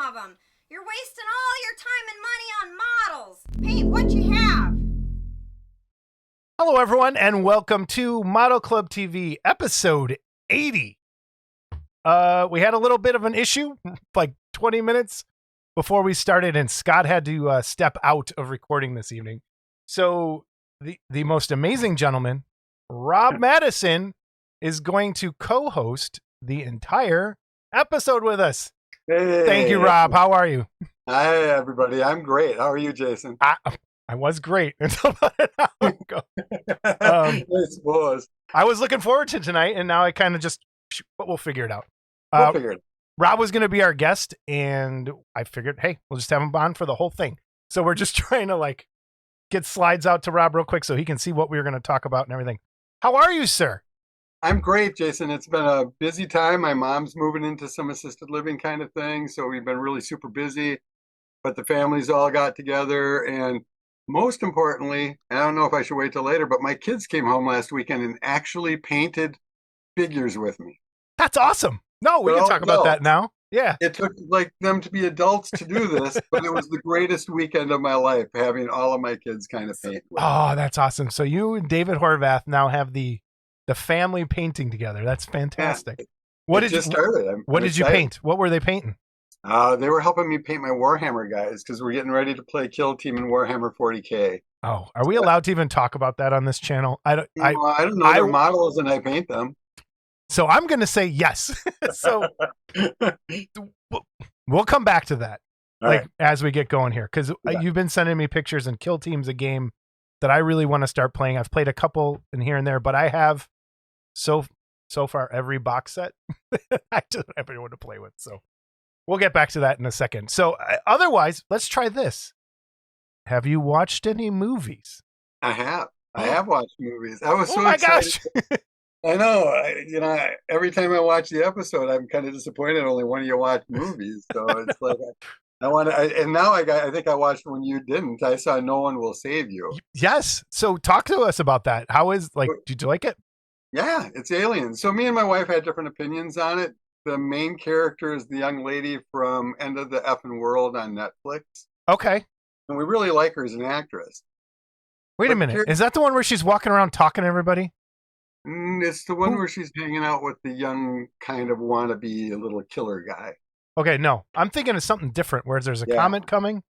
of them. You're wasting all your time and money on models. Paint what you have. Hello, everyone, and welcome to Model Club TV, episode 80. We had a little bit of an issue, like 20 minutes before we started, and Scott had to step out of recording this evening. So the most amazing gentleman, Rob Mattison, is going to co-host the entire episode with us. Hey. Thank you, Rob. How are you? Hi, everybody. I'm great. How are you, Jason? I was great until about an hour ago. I suppose. I was looking forward to tonight, and now I kind of just, but we'll figure it out. We'll figure it out. Rob was going to be our guest, and I figured, hey, we'll just have him on for the whole thing. So we're just trying to get slides out to Rob real quick so he can see what we were going to talk about and everything. How are you, sir? I'm great, Jason. It's been a busy time. My mom's moving into some assisted living kind of thing, so we've been really super busy. But the families all got together, and most importantly, I don't know if I should wait till later, but my kids came home last weekend and actually painted figures with me. That's awesome. No, we can talk about that now. Yeah. It took them to be adults to do this, but it was the greatest weekend of my life, having all of my kids kind of paint with me. Oh, that's awesome. So you and David Horvath now have the family painting together. That's fantastic. Yeah, what did you paint? What were they painting? They were helping me paint my Warhammer guys because we're getting ready to play Kill Team in Warhammer 40K. Oh, are we allowed to even talk about that on this channel? I don't know. They're models and I paint them. So I'm going to say yes. So we'll come back to that as we get going here, because you've been sending me pictures, and Kill Team's a game that I really want to start playing. I've played a couple in here and there, but I have so far every box set. I just don't have anyone to play with. So we'll get back to that in a second. So otherwise, let's try this. Have you watched any movies? I have. I have watched movies. I was so excited. Gosh. I know. Every time I watch the episode, I'm kind of disappointed only one of you watched movies. So it's like I want to. And now I think I watched when you didn't. I saw No One Will Save You. Yes. So talk to us about that. How is did you like it? Yeah, it's Aliens. So me and my wife had different opinions on it. The main character is the young lady from End of the Effing World on Netflix. Okay. And we really like her as an actress. Wait a minute. Is that the one where she's walking around talking to everybody? It's the one where she's hanging out with the young kind of wannabe little killer guy. Okay, no. I'm thinking of something different where there's a comet coming.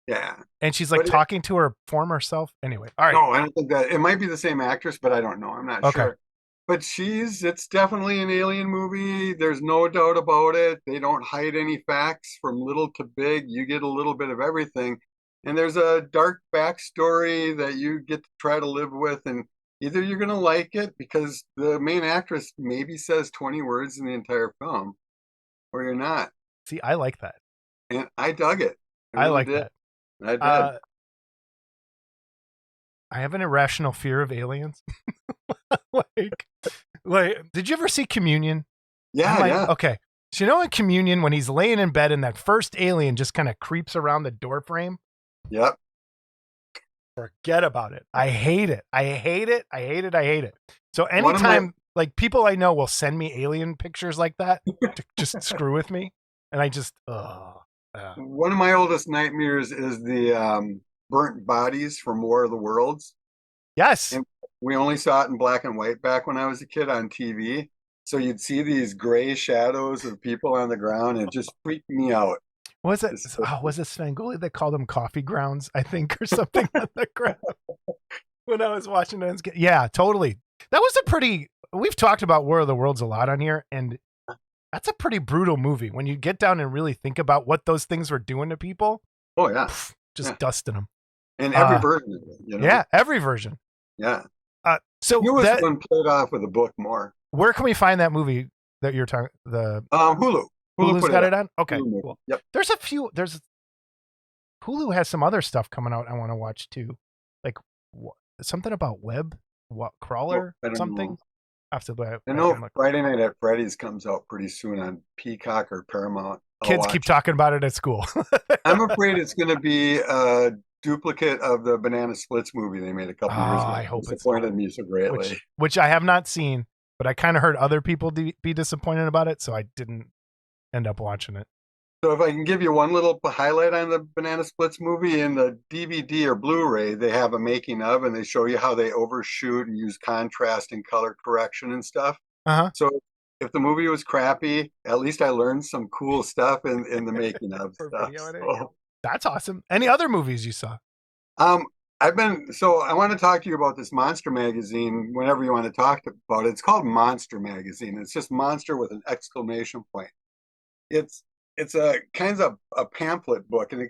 Yeah. And she's talking to her former self. Anyway, all right. No, I don't think that. It might be the same actress, but I don't know. I'm not sure. But it's definitely an alien movie. There's no doubt about it. They don't hide any facts from little to big. You get a little bit of everything. And there's a dark backstory that you get to try to live with. And either you're going to like it because the main actress maybe says 20 words in the entire film, or you're not. See, I like that. And I dug it. I like that. I did. I have an irrational fear of aliens. Did you ever see Communion? Yeah, yeah. Okay. So in Communion, when he's laying in bed and that first alien just kind of creeps around the door frame? Yep. Forget about it. I hate it. I hate it. I hate it. I hate it. So anytime people I know will send me alien pictures like that to just screw with me. And I just, One of my oldest nightmares is the burnt bodies from War of the Worlds. Yes. And we only saw it in black and white back when I was a kid on TV. So you'd see these gray shadows of people on the ground, and it just freaked me out. Was it Svengoolie that called them coffee grounds, I think, or something on the ground when I was watching it? Yeah, totally. That was we've talked about War of the Worlds a lot on here, and that's a pretty brutal movie when you get down and really think about what those things were doing to people. Oh, yeah. Dusting them. And every version of it, Yeah, every version. Yeah. So it was one played off with a book more. Where can we find that movie that you're talking? Hulu. Hulu's got it on? Okay. Cool. Yep. Hulu has some other stuff coming out I want to watch too. Something about web crawler something. I know Friday Night at Freddy's comes out pretty soon on Peacock or Paramount. Kids keep talking about it at school. I'm afraid it's going to be a duplicate of the Banana Splits movie they made a couple years ago. I hope it's disappointed me so greatly. Which I have not seen, but I kind of heard other people be disappointed about it, so I didn't end up watching it. So if I can give you one little highlight on the Banana Splits movie, in the DVD or Blu-ray, they have a making of, and they show you how they overshoot and use contrast and color correction and stuff. Uh-huh. So if the movie was crappy, at least I learned some cool stuff in the making of stuff. So, that's awesome. Any other movies you saw? I want to talk to you about this Monster magazine whenever you want to talk about it. It's called Monster Magazine. It's just monster with an exclamation point. It's a kind of a pamphlet book, and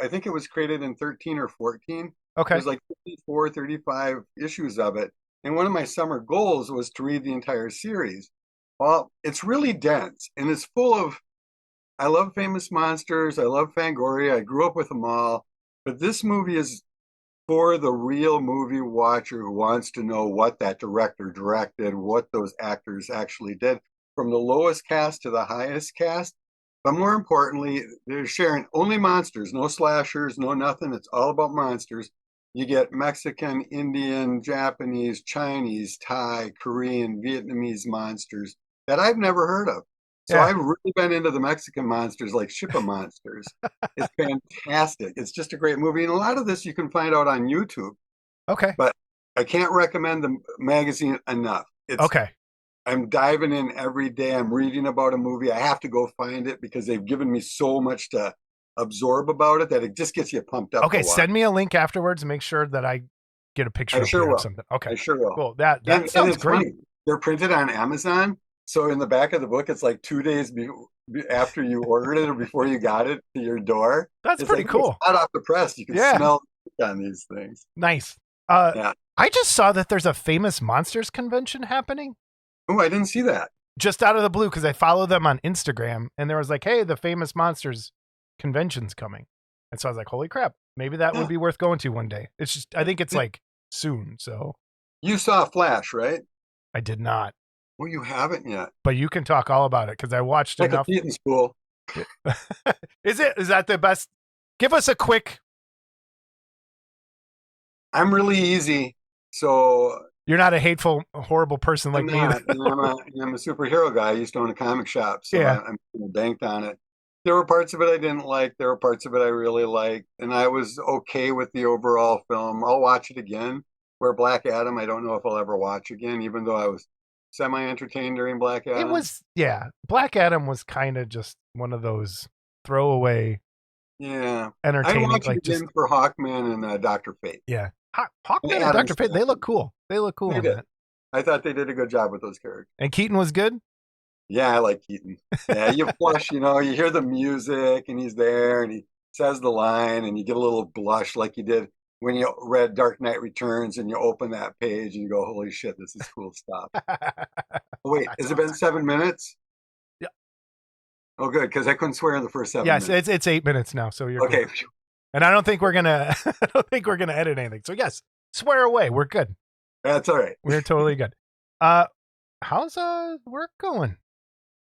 I think it was created in 13 or 14. Okay. There's like 54, 35 issues of it. And one of my summer goals was to read the entire series. Well, it's really dense, and it's full of, I love famous monsters. I love Fangoria. I grew up with them all. But this movie is for the real movie watcher who wants to know what that director directed, what those actors actually did, from the lowest cast to the highest cast. But more importantly, they're sharing only monsters, no slashers, no nothing. It's all about monsters. You get Mexican, Indian, Japanese, Chinese, Thai, Korean, Vietnamese monsters that I've never heard of. So Yeah. I've really been into the Mexican monsters, like Shippa Monsters. It's fantastic. It's just a great movie. And a lot of this you can find out on YouTube. Okay. But I can't recommend the magazine enough. Okay. I'm diving in every day. I'm reading about a movie. I have to go find it because they've given me so much to absorb about it that it just gets you pumped up. Okay, send me a link afterwards and make sure that I get a picture I sure of will. something. Okay. I sure will. Cool. That sounds and it's great. funny. They're printed on Amazon. So in the back of the book, it's like 2 days after you ordered it or before you got it to your door. That's pretty cool. It's hot off the press. You can smell it on these things. Nice. Yeah. I just saw that there's a famous monsters convention happening. Oh, I didn't see that. Just out of the blue, because I follow them on Instagram, and there was like, hey, the famous monsters convention's coming. And so I was like, holy crap, maybe that would be worth going to one day. It's just, I think it's like soon. So you saw Flash, right? I did not. Well, you haven't yet. But you can talk all about it because I watched like enough. A Keaton school. Is that the best? Give us a quick. I'm really easy. So you're not a hateful, horrible person like me. I'm a superhero guy. I used to own a comic shop, so I'm banked on it. There were parts of it I didn't like. There were parts of it I really liked, and I was okay with the overall film. I'll watch it again. Where Black Adam, I don't know if I'll ever watch again, even though I was semi-entertained during Black Adam. It was, Black Adam was kind of just one of those throwaway, entertaining. I'd watch it again for Hawkman and Dr. Fate. Yeah, Hawkman and Dr. Fate, they look cool. They look cool. I thought they did a good job with those characters. And Keaton was good? Yeah, I like Keaton. Yeah, you flush, you hear the music, and he's there, and he says the line, and you get a little blush like you did when you read Dark Knight Returns, and you open that page, and you go, holy shit, this is cool stuff. Wait, has it been 7 minutes? Yeah. Oh, good, because I couldn't swear in the first 7 minutes. Yes, it's 8 minutes now, so you're okay. Good. And I don't think we're gonna edit anything. So yes, swear away. We're good. That's all right. We're totally good. How's work going?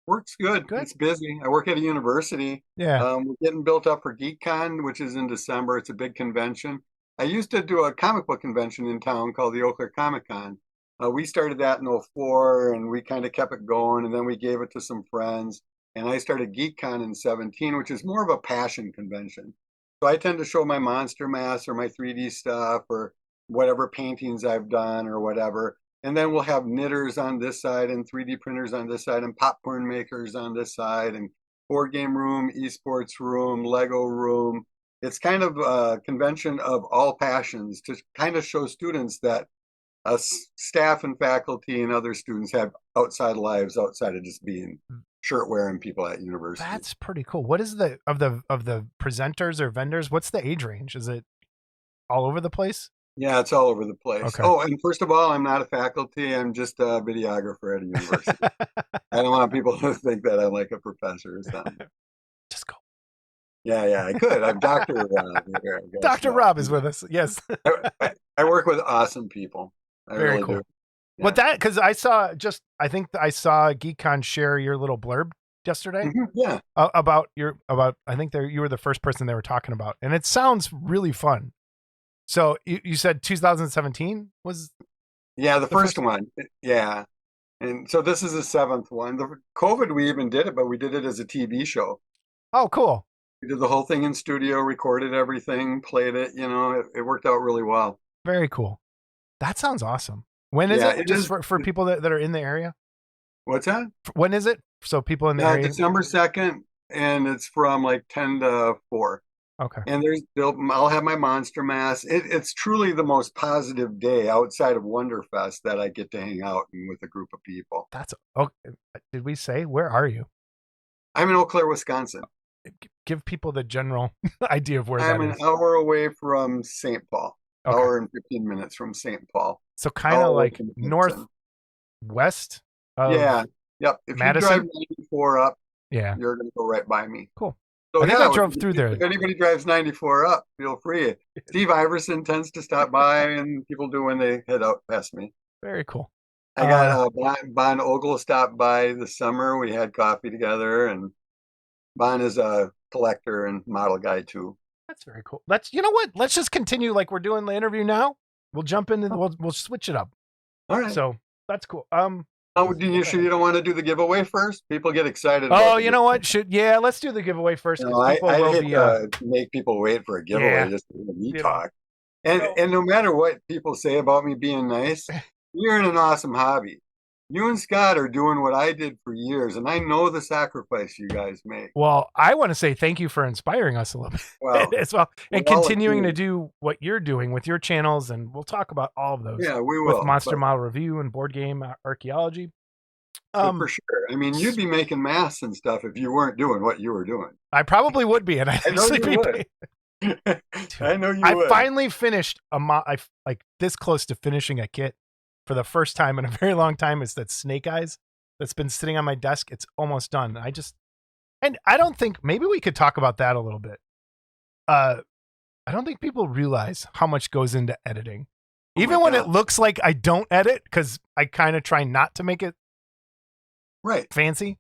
Work's good. It's busy. I work at a university. Yeah. We're getting built up for Geekon, which is in December. It's a big convention. I used to do a comic book convention in town called the Eau Claire Comic Con. We started that in 04, and we kind of kept it going, and then we gave it to some friends. And I started Geekon in 17, which is more of a passion convention. So I tend to show my monster mass or my 3D stuff or whatever paintings I've done or whatever. And then we'll have knitters on this side and 3D printers on this side and popcorn makers on this side and board game room, esports room, Lego room. It's kind of a convention of all passions to kind of show students that staff and faculty and other students have outside lives outside of just being shirt wearing people at university. That's pretty cool. What is the presenters or vendors? What's the age range? Is it all over the place? Yeah, it's all over the place. Okay. Oh, and first of all, I'm not a faculty. I'm just a videographer at a university. I don't want people to think that I'm like a professor or something. Just go. Yeah, I could. I'm Dr. Rob. Dr. Rob is with us. Yes. I work with awesome people. Very cool. Yeah. But because I saw Geekon share your little blurb yesterday. Mm-hmm. Yeah. About I think you were the first person they were talking about, and it sounds really fun. So you said 2017 was? Yeah, the first one. Yeah. And so this is the 7th one. The COVID, we even did it, but we did it as a TV show. Oh, cool. We did the whole thing in studio, recorded everything, played it. It worked out really well. Very cool. That sounds awesome. When is Yeah, it? it Just is. for people that are in the area? What's that? When is it? So people in the area. December 2nd, and it's from like 10 to 4. Okay. And I'll have my monster mass. It's truly the most positive day outside of Wonderfest that I get to hang out with a group of people. That's okay. Did we say where are you? I'm in Eau Claire, Wisconsin. Give people the general idea of where I'm that an is. hour away from St. Paul. Okay. Hour and 15 minutes from St. Paul. So kind of like from Hudson. northwest of Yeah. Yep. If Madison? you drive 94 up, Yeah. you're going to go right by me. Cool. So, I think I drove through there. If anybody drives 94 up, feel free. Steve Iverson tends to stop by, and people do when they head out past me. Very cool. I got Bon Ogle stopped by this summer. We had coffee together, and Bon is a collector and model guy too. That's very cool. You know what? Let's just continue like we're doing the interview now. We'll jump into we'll switch it up. All right. So that's cool. You sure you don't want to do the giveaway first? People get excited. Oh, you know what? Let's do the giveaway first. I hate to make people wait for a giveaway just to hear me talk. And no matter what people say about me being nice, you're in an awesome hobby. You and Scott are doing what I did for years, and I know the sacrifice you guys make. Well, I want to say thank you for inspiring us a little bit as well, and continuing to do what you're doing with your channels, and we'll talk about all of those. Yeah, we will. With Monster Model Review and Board Game Archaeology. For sure. I mean, you'd be making masks and stuff if you weren't doing what you were doing. I probably would be, and I know you would. I know you would. I finally finished like this close to finishing a kit for the first time in a very long time. Is that Snake Eyes that's been sitting on my desk. It's almost done. And I don't think, maybe we could talk about that a little bit. I don't think people realize how much goes into editing. Even when it looks like I don't edit, because I kind of try not to make it fancy,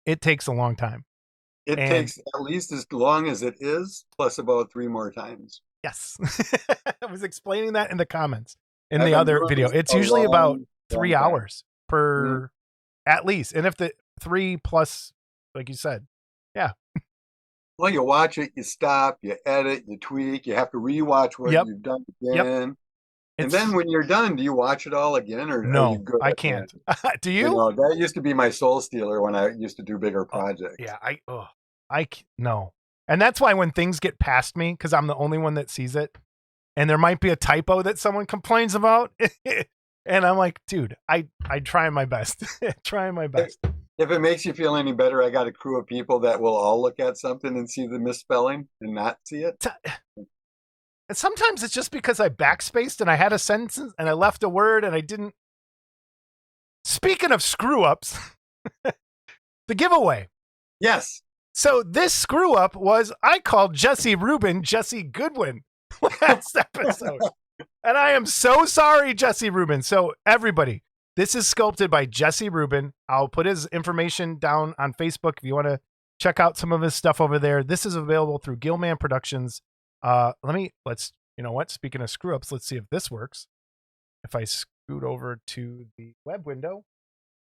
it takes a long time. It takes at least as long as it is, plus about 3 more times. Yes. I was explaining that in the comments in the other video. It's usually about 3 hours per at least. And if the 3 plus, like you said, yeah. Well, you watch it, you stop, you edit, you tweak, you have to rewatch what you've done again. And then when you're done, do you watch it all again? Or no, are you good I can't. Do you? That used to be my soul stealer when I used to do bigger projects. Yeah, no. And that's why when things get past me, because I'm the only one that sees it, and there might be a typo that someone complains about, and I'm like, dude, I try my best. Trying my best. If it makes you feel any better, I got a crew of people that will all look at something and see the misspelling and not see it. And sometimes it's just because I backspaced and I had a sentence and I left a word and I didn't. Speaking of screw ups, the giveaway. Yes. So this screw up was I called Jesse Rubin Jesse Goodwin last episode. And I am so sorry, Jesse Rubin. So everybody, this is sculpted by Jesse Rubin. I'll put his information down on Facebook if you want to check out some of his stuff over there. This is available through Gillman Productions. You know what? Speaking of screw ups, let's see if this works. If I scoot over to the web window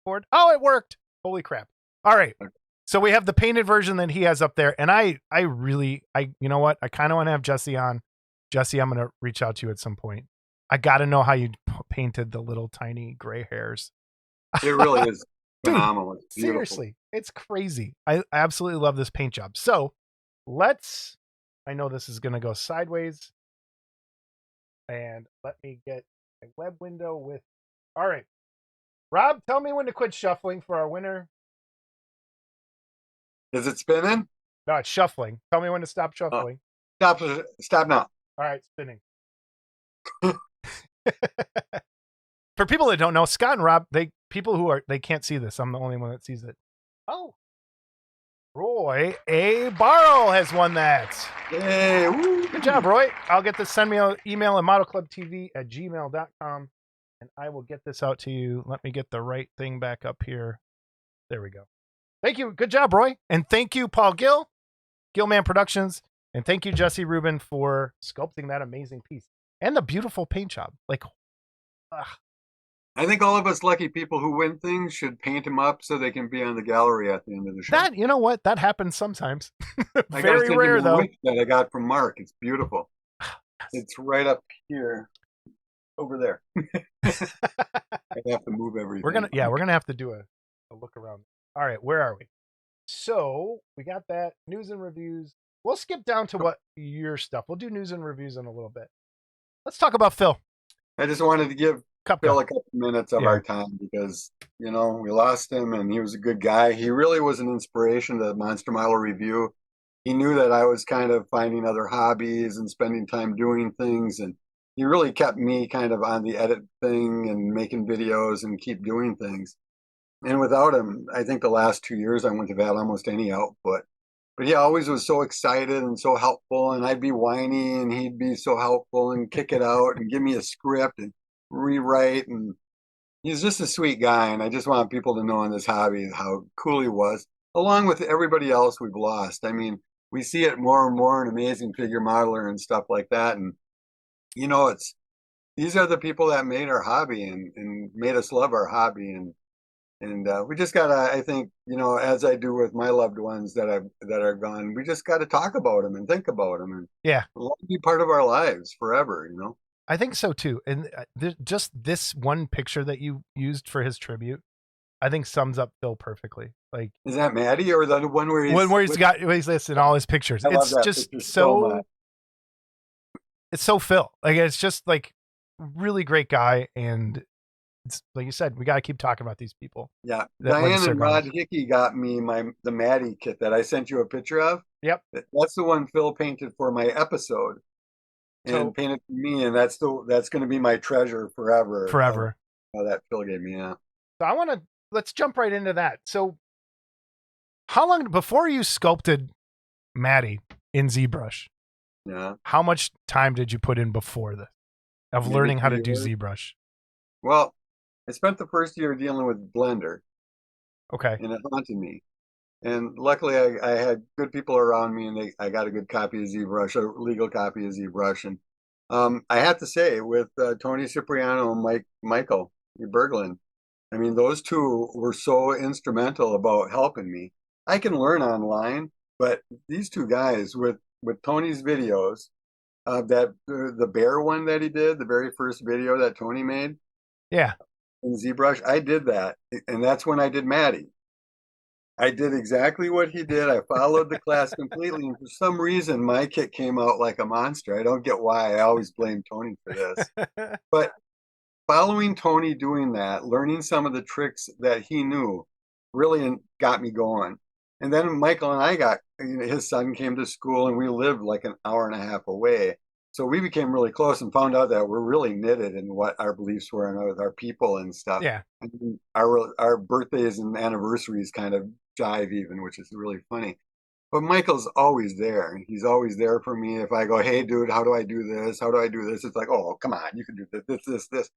board. Oh, it worked. Holy crap. All right. So we have the painted version that he has up there. And you know what? I kind of want to have Jesse on. Jesse, I'm going to reach out to you at some point. I got to know how you painted the little tiny gray hairs. It really is phenomenal. Dude, it's seriously, it's crazy. I absolutely love this paint job. So I know this is going to go sideways. And let me get a web window with. All right. Rob, tell me when to quit shuffling for our winner. Is it spinning? No, it's shuffling. Tell me when to stop shuffling. Stop now. All right, spinning. For people that don't know, Scott and Rob, they can't see this. I'm the only one that sees it. Oh. Roy A. Barrow has won that. Hey, woo. Good job, Roy. I'll get this. Send me an email at modelclubtv@gmail.com, and I will get this out to you. Let me get the right thing back up here. There we go. Thank you. Good job, Roy. And thank you, Paul Gill, Gillman Productions. And thank you, Jesse Rubin, for sculpting that amazing piece. And the beautiful paint job. I think all of us lucky people who win things should paint them up so they can be on the gallery at the end of the show. That, you know what? That happens sometimes. I gotta Very send rare you my though. wish that I got from Mark. It's beautiful. It's right up here, over there. I have to move everything. We're gonna have to do a look around. All right, where are we? So we got that news and reviews. We'll skip down to what your stuff. We'll do news and reviews in a little bit. Let's talk about Phil. I just wanted to give Cupco. Phil a couple minutes of our time because, you know, we lost him and he was a good guy. He really was an inspiration to Monster Model Review. He knew that I was kind of finding other hobbies and spending time doing things. And he really kept me kind of on the edit thing and making videos and keep doing things. And without him, I think the last 2 years I wouldn't have had almost any output. But he always was so excited and so helpful, and I'd be whiny and he'd be so helpful and kick it out and give me a script and rewrite. And he's just a sweet guy, and I just want people to know in this hobby how cool he was, along with everybody else we've lost. I mean, we see it more and more in Amazing Figure Modeler and stuff like that. And, you know, these are the people that made our hobby and made us love our hobby. And we just gotta, I think, you know, as I do with my loved ones that are gone, we just gotta talk about them and think about them and let them be part of our lives forever, you know. I think so too. And just this one picture that you used for his tribute, I think sums up Phil perfectly. Like, is that Maddie or the one where he's listing all his pictures? It's just so it's so Phil. Like, it's just like really great guy. And it's, like you said, we got to keep talking about these people. Yeah. Diane and Rod Hickey got me the Maddie kit that I sent you a picture of. Yep. That's the one Phil painted for my episode and painted for me. And that's going to be my treasure forever. Forever. That Phil gave me. Yeah. So let's jump right into that. So how long before you sculpted Maddie in ZBrush? Yeah. How much time did you put in before this of learning how to do ZBrush? Well, I spent the first year dealing with Blender. Okay. And it haunted me. And luckily I had good people around me and I got a good copy of ZBrush, a legal copy of ZBrush. And I have to say with Tony Cipriano and Michael Berglund, I mean, those two were so instrumental about helping me. I can learn online, but these two guys with Tony's videos, the bear one that he did, the very first video that Tony made. Yeah. In ZBrush, I did that. And that's when I did Maddie. I did exactly what he did. I followed the class completely. And for some reason, my kit came out like a monster. I don't get why. I always blame Tony for this. But following Tony doing that, learning some of the tricks that he knew, really got me going. And then Michael and I his son came to school and we lived like an hour and a half away. So we became really close and found out that we're really knitted in what our beliefs were and with our people and stuff. Yeah. And our birthdays and anniversaries kind of jive even, which is really funny. But Michael's always there. He's always there for me. If I go, hey, dude, how do I do this? How do I do this? It's like, oh, come on, you can do this.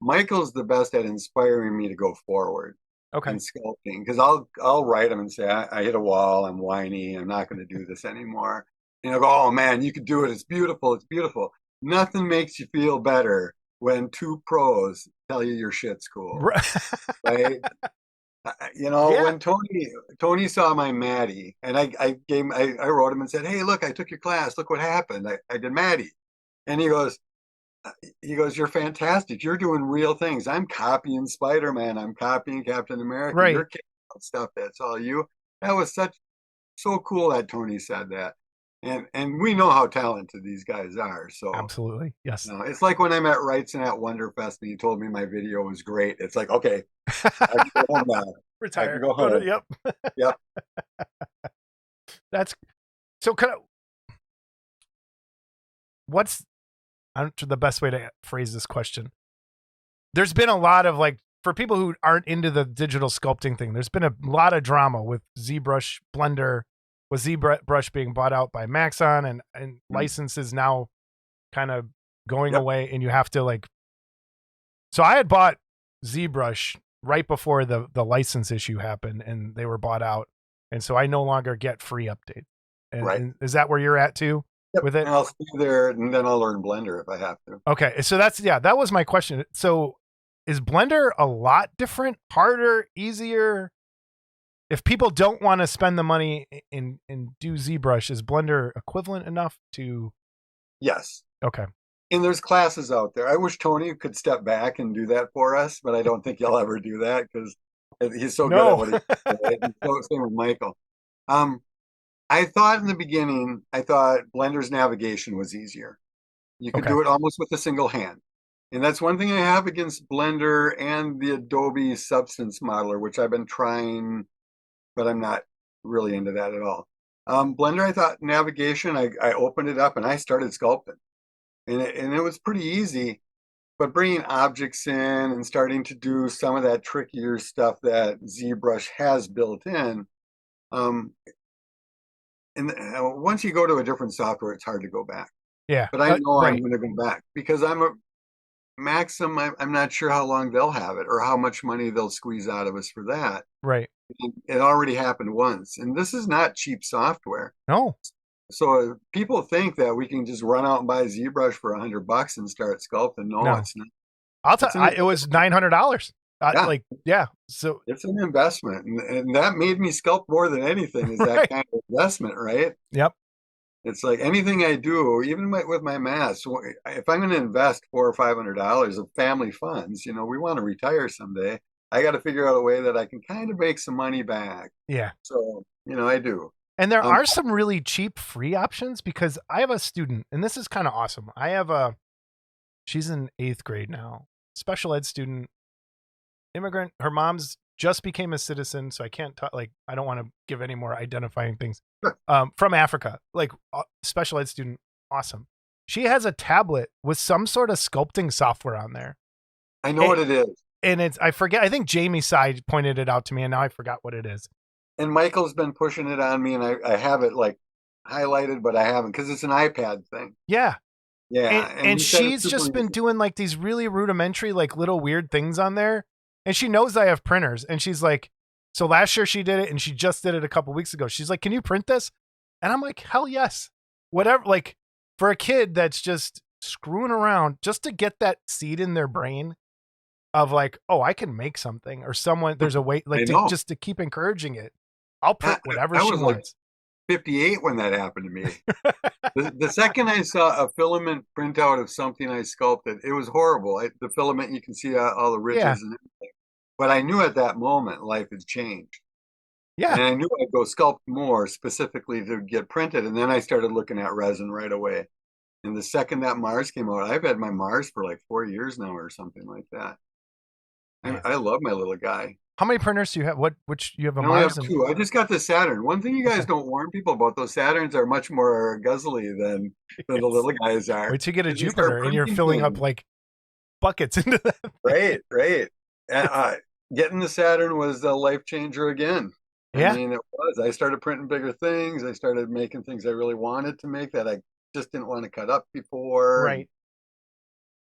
Michael's the best at inspiring me to go forward. Okay. In sculpting, because I'll write them and say, I hit a wall, I'm whiny, I'm not going to do this anymore. And I'll go, oh man, you can do it. It's beautiful. It's beautiful. Nothing makes you feel better when two pros tell you your shit's cool, right? You know, when Tony saw my Maddie, and I wrote him and said, hey, look, I took your class. Look what happened. I did Maddie, and he goes, you're fantastic. You're doing real things. I'm copying Spider-Man. I'm copying Captain America. Right. You're kicking out stuff. That's all you. That was so cool that Tony said that. And we know how talented these guys are. So absolutely. Yes. You know, it's like when I met Wrightson at Wonderfest and he told me my video was great. It's like, okay, I can go home now. Retire. I can go home. Yep. Yep. That's so kind of what's the best way to phrase this question? There's been a lot of for people who aren't into the digital sculpting thing, there's been a lot of drama with ZBrush, Blender, with ZBrush being bought out by Maxon and licenses now kind of going away, and you have to so I had bought ZBrush right before the license issue happened and they were bought out, and so I no longer get free updates. And is that where you're at too? Yep. With it? And I'll stay there and then I'll learn Blender if I have to. Okay. So that was my question. So is Blender a lot different, harder, easier? If people don't want to spend the money and do ZBrush, is Blender equivalent enough to? Yes. Okay. And there's classes out there. I wish Tony could step back and do that for us, but I don't think he'll ever do that because he's so good at what he does. So same with Michael. I thought in the beginning, Blender's navigation was easier. You could do it almost with a single hand. And that's one thing I have against Blender and the Adobe Substance Modeler, which I've been trying, but I'm not really into that at all. Blender, I thought navigation, I opened it up and I started sculpting. And it was pretty easy, but bringing objects in and starting to do some of that trickier stuff that ZBrush has built in. And once you go to a different software, it's hard to go back. Yeah. But I know I'm going to go back because Maxim, I'm not sure how long they'll have it or how much money they'll squeeze out of us for that. Right. It already happened once. And this is not cheap software. No. So people think that we can just run out and buy ZBrush for $100 and start sculpting. No, it's not. I'll tell you, it was $900. So it's an investment, and that made me sculpt more than anything. Is that kind of investment, right? Yep. It's like anything I do, even with my masks. If I'm going to invest $400 or $500 of family funds, we want to retire someday. I got to figure out a way that I can kind of make some money back. Yeah. So I do. And there are some really cheap free options because I have a student, and this is kind of awesome. She's in 8th grade now, special ed student, immigrant. Her mom's just became a citizen, so I can't talk, I don't want to give any more identifying things. From Africa, special ed student, awesome. She has a tablet with some sort of sculpting software on there. I know what it is. And I forget, I think Jamie Side pointed it out to me, and now I forgot what it is. And Michael's been pushing it on me, and I have it highlighted, but I haven't because it's an iPad thing. Yeah. Yeah. And she's just been doing these really rudimentary, little weird things on there. And she knows I have printers. And she's like, so last year she did it and she just did it a couple weeks ago. She's like, can you print this? And I'm like, hell yes. Whatever. For a kid that's just screwing around just to get that seed in their brain of I can make something or there's a way just to keep encouraging it. I'll print whatever she wants. 58 when that happened to me. the second I saw a filament printout of something I sculpted, it was horrible. The filament, you can see all the ridges and everything. But I knew at that moment life had changed. Yeah. And I knew I'd go sculpt more specifically to get printed. And then I started looking at resin right away. And the second that Mars came out, I've had my Mars for 4 years now or something like that. I love my little guy. How many printers do you have? Which you have a Mars? I have 2. I just got the Saturn. One thing you guys don't warn people about, those Saturns are much more guzzly than the little guys are. Wait till you get a Jupiter and you're filling up buckets into that. Right. Getting the Saturn was a life changer again. Yeah. I mean, it was. I started printing bigger things. I started making things I really wanted to make that I just didn't want to cut up before. Right.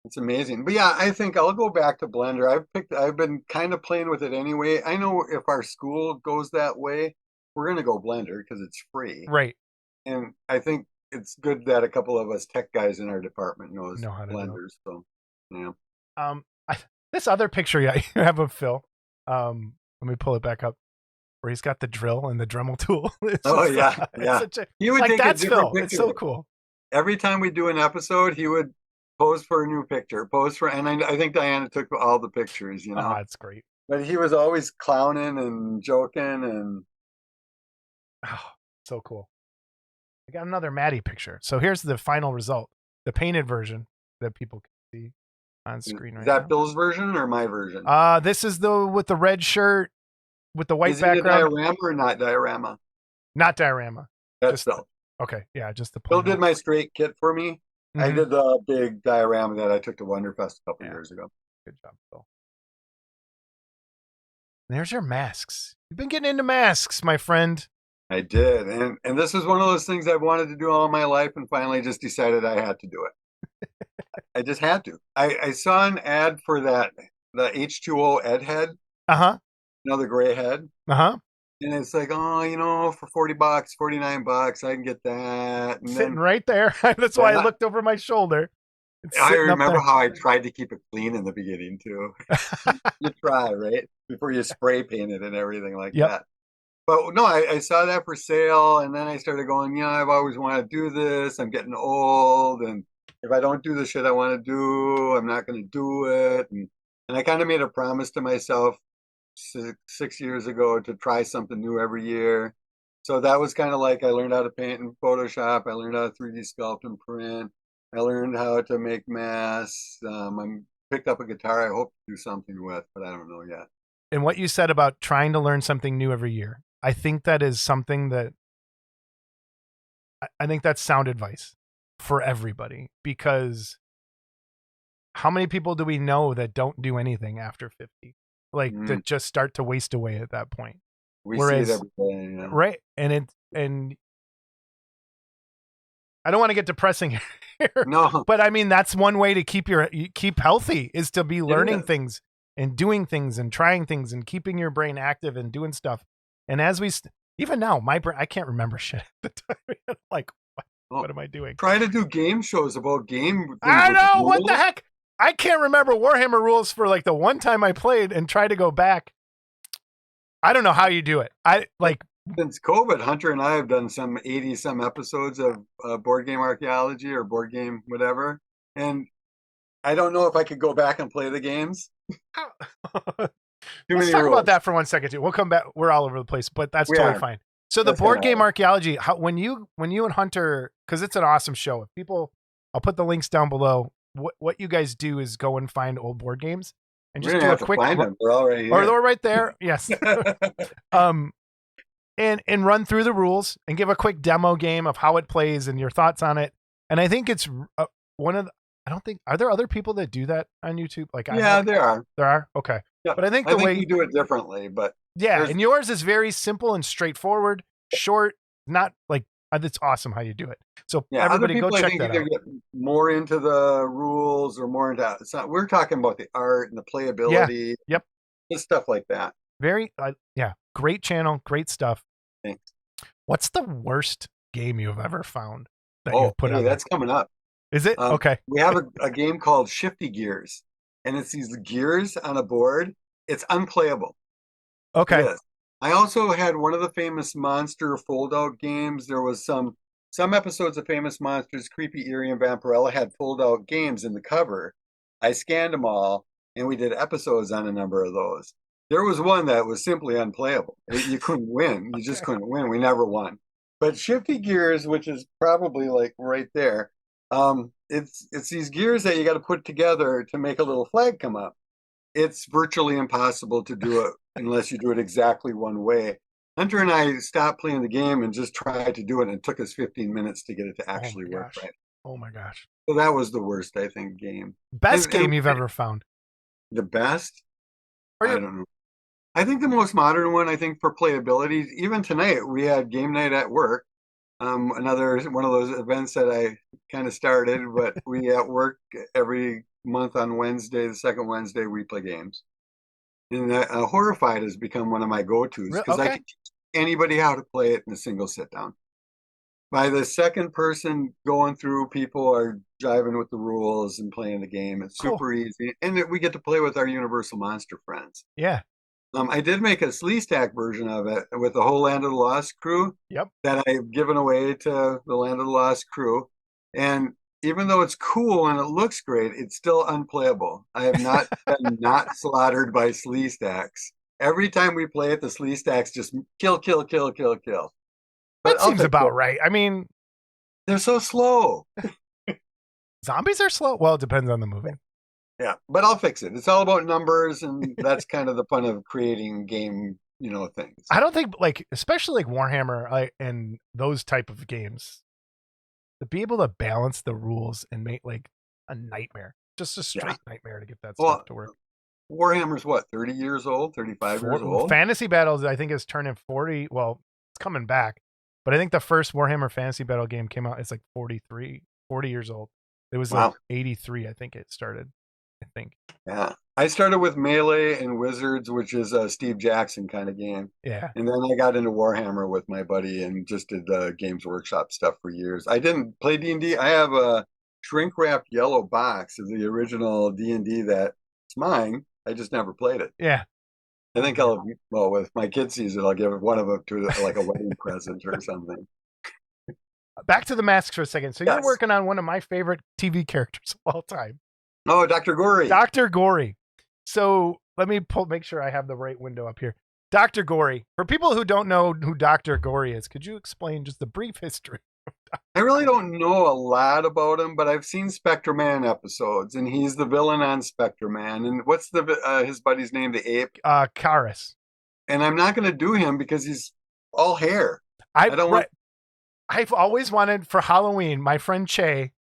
It's amazing. But yeah, I think I'll go back to Blender. I've been kind of playing with it anyway. I know if our school goes that way, we're going to go Blender because it's free. Right. And I think it's good that a couple of us tech guys in our department know how to Blender. So, yeah. This other picture you have of Phil, let me pull it back up, where he's got the drill and the Dremel tool. Yeah. He would take that's a different Phil. picture. It's so cool. Every time we do an episode, he would pose for a new picture, and I think Diana took all the pictures, Oh, that's great. But he was always clowning and joking and. Oh, so cool. I got another Maddie picture. So here's the final result, the painted version that people can see on screen right now. Is that Bill's version or my version? This is with the red shirt with the white is background. Is it a diorama or not diorama? Not diorama. That's Bill. Okay, yeah, just the. Bill did my straight kit for me. Mm-hmm. I did the big diorama that I took to Wonderfest a couple years ago. Good job, Bill. There's your masks. You've been getting into masks, my friend. I did, and this is one of those things I've wanted to do all my life, and finally just decided I had to do it. I just had to. I saw an ad for the H2O Ed head. The gray head. And it's for $40, $49, I can get that. And sitting right there. That's why I looked over my shoulder. It's I sitting up remember there. how I tried to keep it clean in the beginning too. You try, right? Before you spray paint it and everything like Yep. that. But no, I saw that for sale, and then I started going, yeah, I've always wanted to do this. I'm getting old, and if I don't do the shit I want to do, I'm not going to do it. And I kind of made a promise to myself 6 years ago to try something new every year. So that was kind of like I learned how to paint in Photoshop. I learned how to 3D sculpt and print. I learned how to make masks. I picked up a guitar I hope to do something with, but I don't know yet. And what you said about trying to learn something new every year, I think that is something that I think that's sound advice for everybody, because how many people do we know that don't do anything after 50? Like that just start to waste away at that point. We Whereas, see it every day, yeah. right? And I don't want to get depressing here. No. But I mean, that's one way to keep healthy, is to be learning things and doing things and trying things and keeping your brain active and doing stuff. And as even now, my brain, I can't remember shit at the time. Like, what am I doing? Try to do game shows about game things. I know, what the heck? I can't remember Warhammer rules for like the one time I played, and try to go back. I don't know how you do it. Since COVID, Hunter and I have done some 80-some episodes of board game archaeology or board game whatever, and I don't know if I could go back and play the games. Let's talk about that for 1 second too. We'll come back. We're all over the place, but that's totally fine. So the board game archaeology, when you and Hunter, because it's an awesome show. If people, I'll put the links down below. What you guys do is go and find old board games and just do a quick. Find them. They're already here. Or they're right there. Yes. And run through the rules and give a quick demo game of how it plays and your thoughts on it. And I think it's one of the, I don't think, are there other people that do that on YouTube? Like, there are. There are? Okay. Yeah, but I think the way you do it differently, but yeah, and yours is very simple and straightforward, short, not like, it's awesome how you do it. So everybody go check that out. Get more into the rules or more into, we're talking about the art and the playability. Yeah. Yep. Just stuff like that. Very, great channel, great stuff. Thanks. What's the worst game you've ever found that you've put on? That's coming up. Is it? Okay. We have a game called Shifty Gears, and it's these gears on a board. It's unplayable. Okay. Yes. I also had one of the famous monster fold-out games. There was some episodes of Famous Monsters, Creepy, Eerie, and Vampirella had fold-out games in the cover. I scanned them all, and we did episodes on a number of those. There was one that was simply unplayable. You couldn't win. You just couldn't win. We never won. But Shifty Gears, which is probably like right there, it's these gears that you got to put together to make a little flag come up. It's virtually impossible to do it unless you do it exactly one way. Hunter and I stopped playing the game and just tried to do it, and it took us 15 minutes to get it to actually work right. Oh my gosh. So that was the worst, I think, game. Best game you've ever found? The best? I don't know. I think the most modern one, I think, for playability, even tonight, we had game night at work. Another one of those events that I kind of started, but we at work every month on Wednesday, the second Wednesday, we play games. And Horrified has become one of my go-tos because I can teach anybody how to play it in a single sit-down. By the second person going through, people are jiving with the rules and playing the game. It's super easy. And we get to play with our Universal Monster friends. Yeah. I did make a Sleestack version of it with the whole Land of the Lost crew. Yep. That I've given away to the Land of the Lost crew. And even though it's cool and it looks great, it's still unplayable. I have not been not slaughtered by Sleestacks. Every time we play it, the Sleestacks just kill. That seems about right. I mean, they're so slow. Zombies are slow. Well, it depends on the movie. Yeah, but I'll fix it. It's all about numbers, and that's kind of the fun of creating game, things. I don't think, especially Warhammer and those type of games, to be able to balance the rules and make a nightmare, just a straight nightmare to get that stuff to work. Warhammer's what, 30 years old, 35 years old? Fantasy Battles, I think, is turning 40. Well, it's coming back, but I think the first Warhammer Fantasy Battle game came out. It's 40 years old. It was 83, I think it started. I think. Yeah. I started with Melee and Wizards, which is a Steve Jackson kind of game. Yeah. And then I got into Warhammer with my buddy and just did the Games Workshop stuff for years. I didn't play D&D. I have a shrink wrapped yellow box of the original D&D that's mine. I just never played it. Yeah. I think well, if my kid sees it, I'll give one of them to like a wedding present or something. Back to the masks for a second. So Yes. you're working on one of my favorite TV characters of all time. Oh, Dr. Gory. Dr. Gory. So let me make sure I have the right window up here. Dr. Gory. For people who don't know who Dr. Gory is, could you explain just the brief history? I really don't know a lot about him, but I've seen Spectre-Man episodes, and he's the villain on Spectre-Man. And what's his buddy's name? The ape? Karis. And I'm not going to do him because he's all hair. I don't want. I've always wanted for Halloween, my friend Che,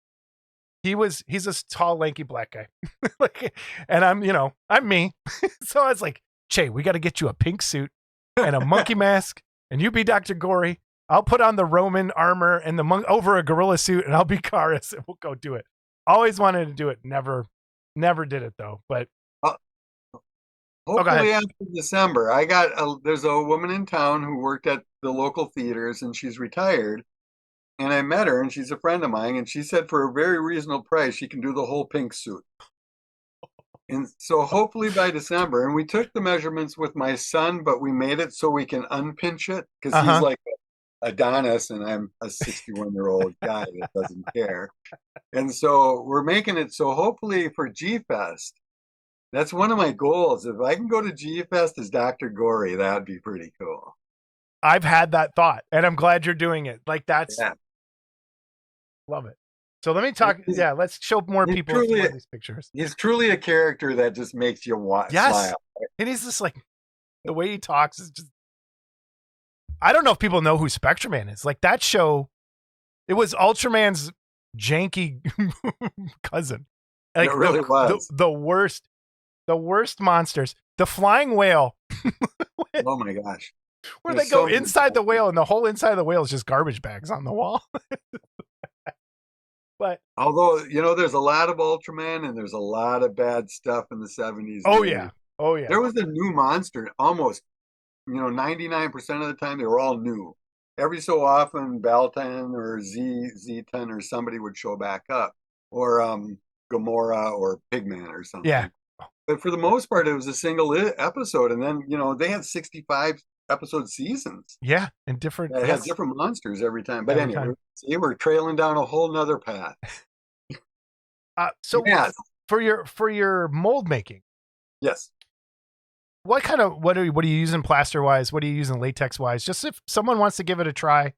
he's a tall, lanky black guy. And I'm me. So I was like, Che, we got to get you a pink suit and a monkey mask, and you be Dr. Gory. I'll put on the Roman armor and the monk over a gorilla suit, and I'll be Karis, and we'll go do it. Always wanted to do it. Never did it though. But hopefully after December, there's a woman in town who worked at the local theaters, and she's retired. And I met her, and she's a friend of mine, and she said for a very reasonable price, she can do the whole pink suit. And so hopefully by December, and we took the measurements with my son, but we made it so we can unpinch it because he's like Adonis, and I'm a 61-year-old guy that doesn't care. And so we're making it so hopefully for G-Fest, that's one of my goals. If I can go to G-Fest as Dr. Gory, that'd be pretty cool. I've had that thought, and I'm glad you're doing it. Like that's love it. So let me talk. Let's show more people these pictures. He's truly a character that just makes you smile. And he's just like, the way he talks is just. I don't know if people know who Spectre-Man is. Like that show, it was Ultraman's janky cousin. Like it really was the worst monsters. The flying whale. Oh my gosh. Where they go inside the whale, and the whole inside of the whale is just garbage bags on the wall. But although there's a lot of Ultraman, and there's a lot of bad stuff in the 70s. Oh yeah. There was a new monster almost. 99% of the time they were all new. Every so often, Baltan or Z10 or somebody would show back up, or Gamora or Pigman or something. Yeah. But for the most part, it was a single episode, and then they had 65 episode seasons. Yeah, and different. It had different monsters every time. But anyway, we're trailing down a whole nother path. For your mold making. Yes. What are you using plaster wise? What are you using latex wise? Just if someone wants to give it a try,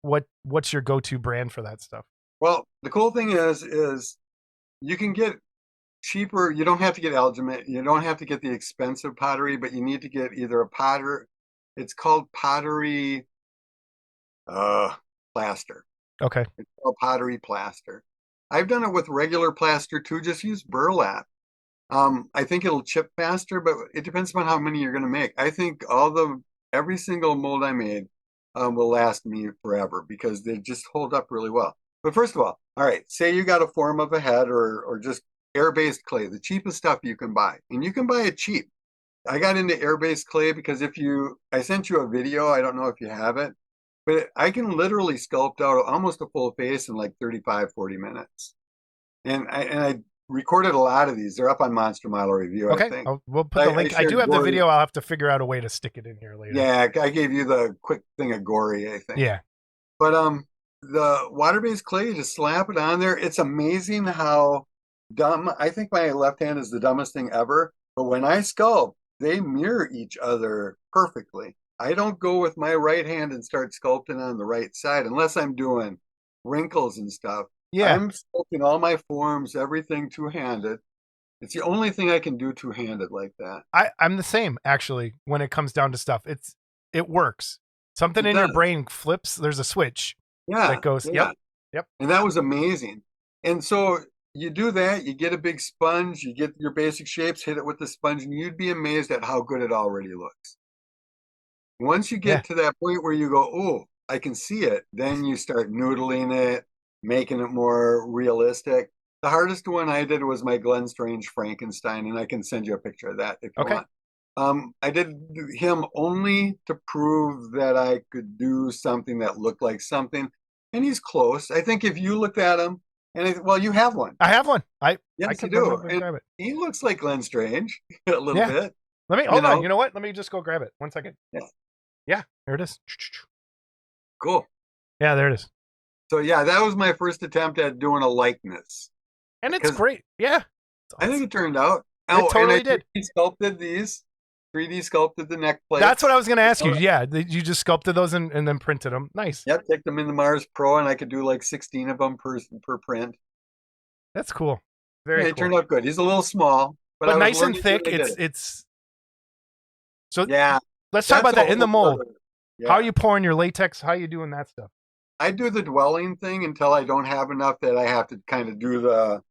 what's your go-to brand for that stuff? Well, the cool thing is you can get cheaper. You don't have to get alginate. You don't have to get the expensive pottery, but you need to get either a potter. It's called pottery plaster. Okay. It's called pottery plaster. I've done it with regular plaster too. Just use burlap. I think it'll chip faster, but it depends on how many you're going to make. I think every single mold I made will last me forever because they just hold up really well. But first of all right, say you got a form of a head or just air-based clay, the cheapest stuff you can buy. And you can buy it cheap. I got into air-based clay because I sent you a video, I don't know if you have it, but I can literally sculpt out almost a full face in like 35, 40 minutes. And I recorded a lot of these. They're up on Monster Model Review. Okay, I think. We'll put the link. I do have the video. I'll have to figure out a way to stick it in here later. Yeah, I gave you the quick thing of Gory, I think. Yeah. But the water-based clay, you just slap it on there. It's amazing how dumb. I think my left hand is the dumbest thing ever. But when I sculpt, they mirror each other perfectly. I don't go with my right hand and start sculpting on the right side unless I'm doing wrinkles and stuff. Yeah. I'm sculpting all my forms, everything two-handed. It's the only thing I can do two-handed like that. I'm the same, actually, when it comes down to stuff. It works. Something in your brain flips. There's a switch that goes, yep. And that was amazing. And so you do that, you get a big sponge, you get your basic shapes, hit it with the sponge, and you'd be amazed at how good it already looks. Once you get to that point where you go, oh, I can see it, then you start noodling it, making it more realistic. The hardest one I did was my Glenn Strange Frankenstein, and I can send you a picture of that if you want. I did him only to prove that I could do something that looked like something, and he's close. I think if you looked at him And well, you have one. I have one. I Yes, can you run do. over and And grab it. he looks like Glenn Strange a little Yeah. bit. Let me hold on. You know what? Let me just go grab it. 1 second. Yeah. Yeah, there it is. Cool. Yeah, there it is. So yeah, that was my first attempt at doing a likeness. And it's great. Yeah. I think it turned out. It totally and I did. 3D sculpted these. 3D sculpted the neck plates. That's what I was going to ask you. Yeah, you just sculpted those and then printed them. Nice. Yep, take them in the Mars Pro, and I could do like 16 of them per print. That's cool. Very cool. It turned out good. He's a little small, but nice and thick. It's so yeah. Let's talk about that in the mold. Yeah. How are you pouring your latex? How are you doing that stuff? I do the dwelling thing until I don't have enough that I have to kind of do the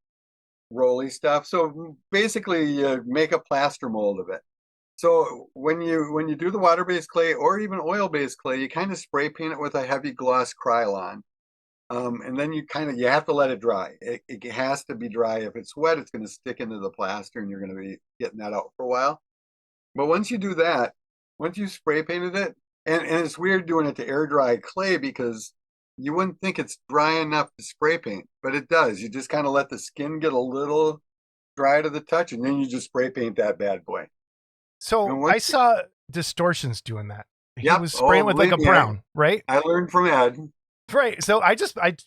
roly stuff. So basically, you make a plaster mold of it. So when you do the water-based clay or even oil-based clay, you kind of spray paint it with a heavy gloss Krylon. And then you have to let it dry. It has to be dry. If it's wet, it's going to stick into the plaster and you're going to be getting that out for a while. But once you do that, once you spray painted it, and it's weird doing it to air dry clay because you wouldn't think it's dry enough to spray paint, but it does. You just kind of let the skin get a little dry to the touch, and then you just spray paint that bad boy. So I saw Distortions doing that. He was spraying with like a brown, right? I learned from Ed. Right. So I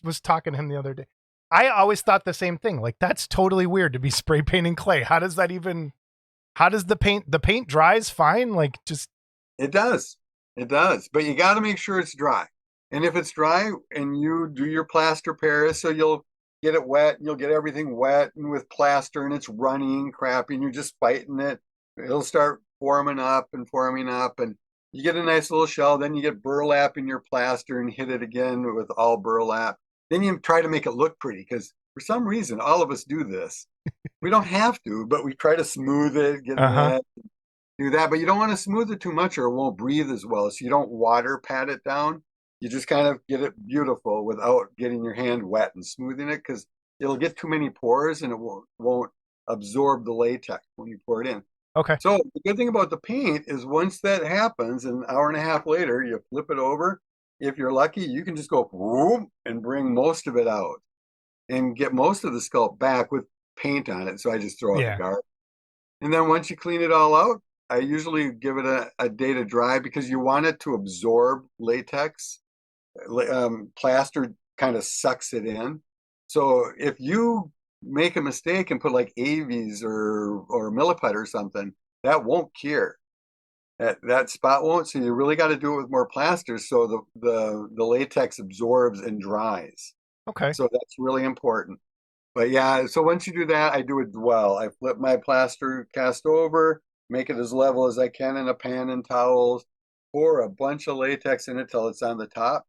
was talking to him the other day. I always thought the same thing. Like, that's totally weird to be spray painting clay. How does the paint dries fine? Like, just. It does. But you got to make sure it's dry. And if it's dry and you do your plaster Paris, so you'll get it wet and you'll get everything wet and with plaster and it's runny and crappy and you're just fighting it. It'll start forming up and you get a nice little shell. Then you get burlap in your plaster and hit it again with all burlap. Then you try to make it look pretty because for some reason, all of us do this. We don't have to, but we try to smooth it, get it, do that. But you don't want to smooth it too much or it won't breathe as well. So you don't water pat it down. You just kind of get it beautiful without getting your hand wet and smoothing it because it'll get too many pores and it won't absorb the latex when you pour it in. Okay. So the good thing about the paint is once that happens, an hour and a half later, you flip it over. If you're lucky, you can just go whoop and bring most of it out and get most of the sculpt back with paint on it. So I just throw out the garbage. And then once you clean it all out, I usually give it a day to dry because you want it to absorb latex. Plaster kind of sucks it in. So if you make a mistake and put like Avies or milliput or something, that won't cure. That spot won't. So you really got to do it with more plaster so the latex absorbs and dries. Okay. So that's really important. But yeah, so once you do that, I do it well. I flip my plaster cast over, make it as level as I can in a pan and towels, pour a bunch of latex in it till it's on the top.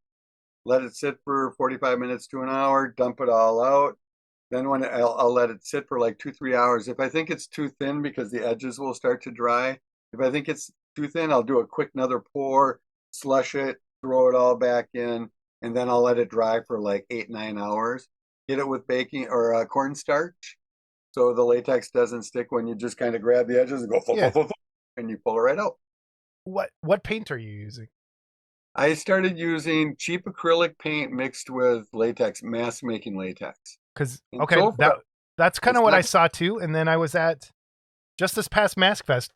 Let it sit for 45 minutes to an hour, dump it all out. Then when I'll let it sit for like 2-3 hours. If I think it's too thin because the edges will start to dry. If I think it's too thin, I'll do a quick another pour, slush it, throw it all back in, and then I'll let it dry for like 8-9 hours. Hit it with baking or cornstarch so the latex doesn't stick when you just kind of grab the edges and go and you pull it right out. What paint are you using? I started using cheap acrylic paint mixed with latex, mass making latex. Because that's kind of what I saw too. And then I was at just this past Mask Fest.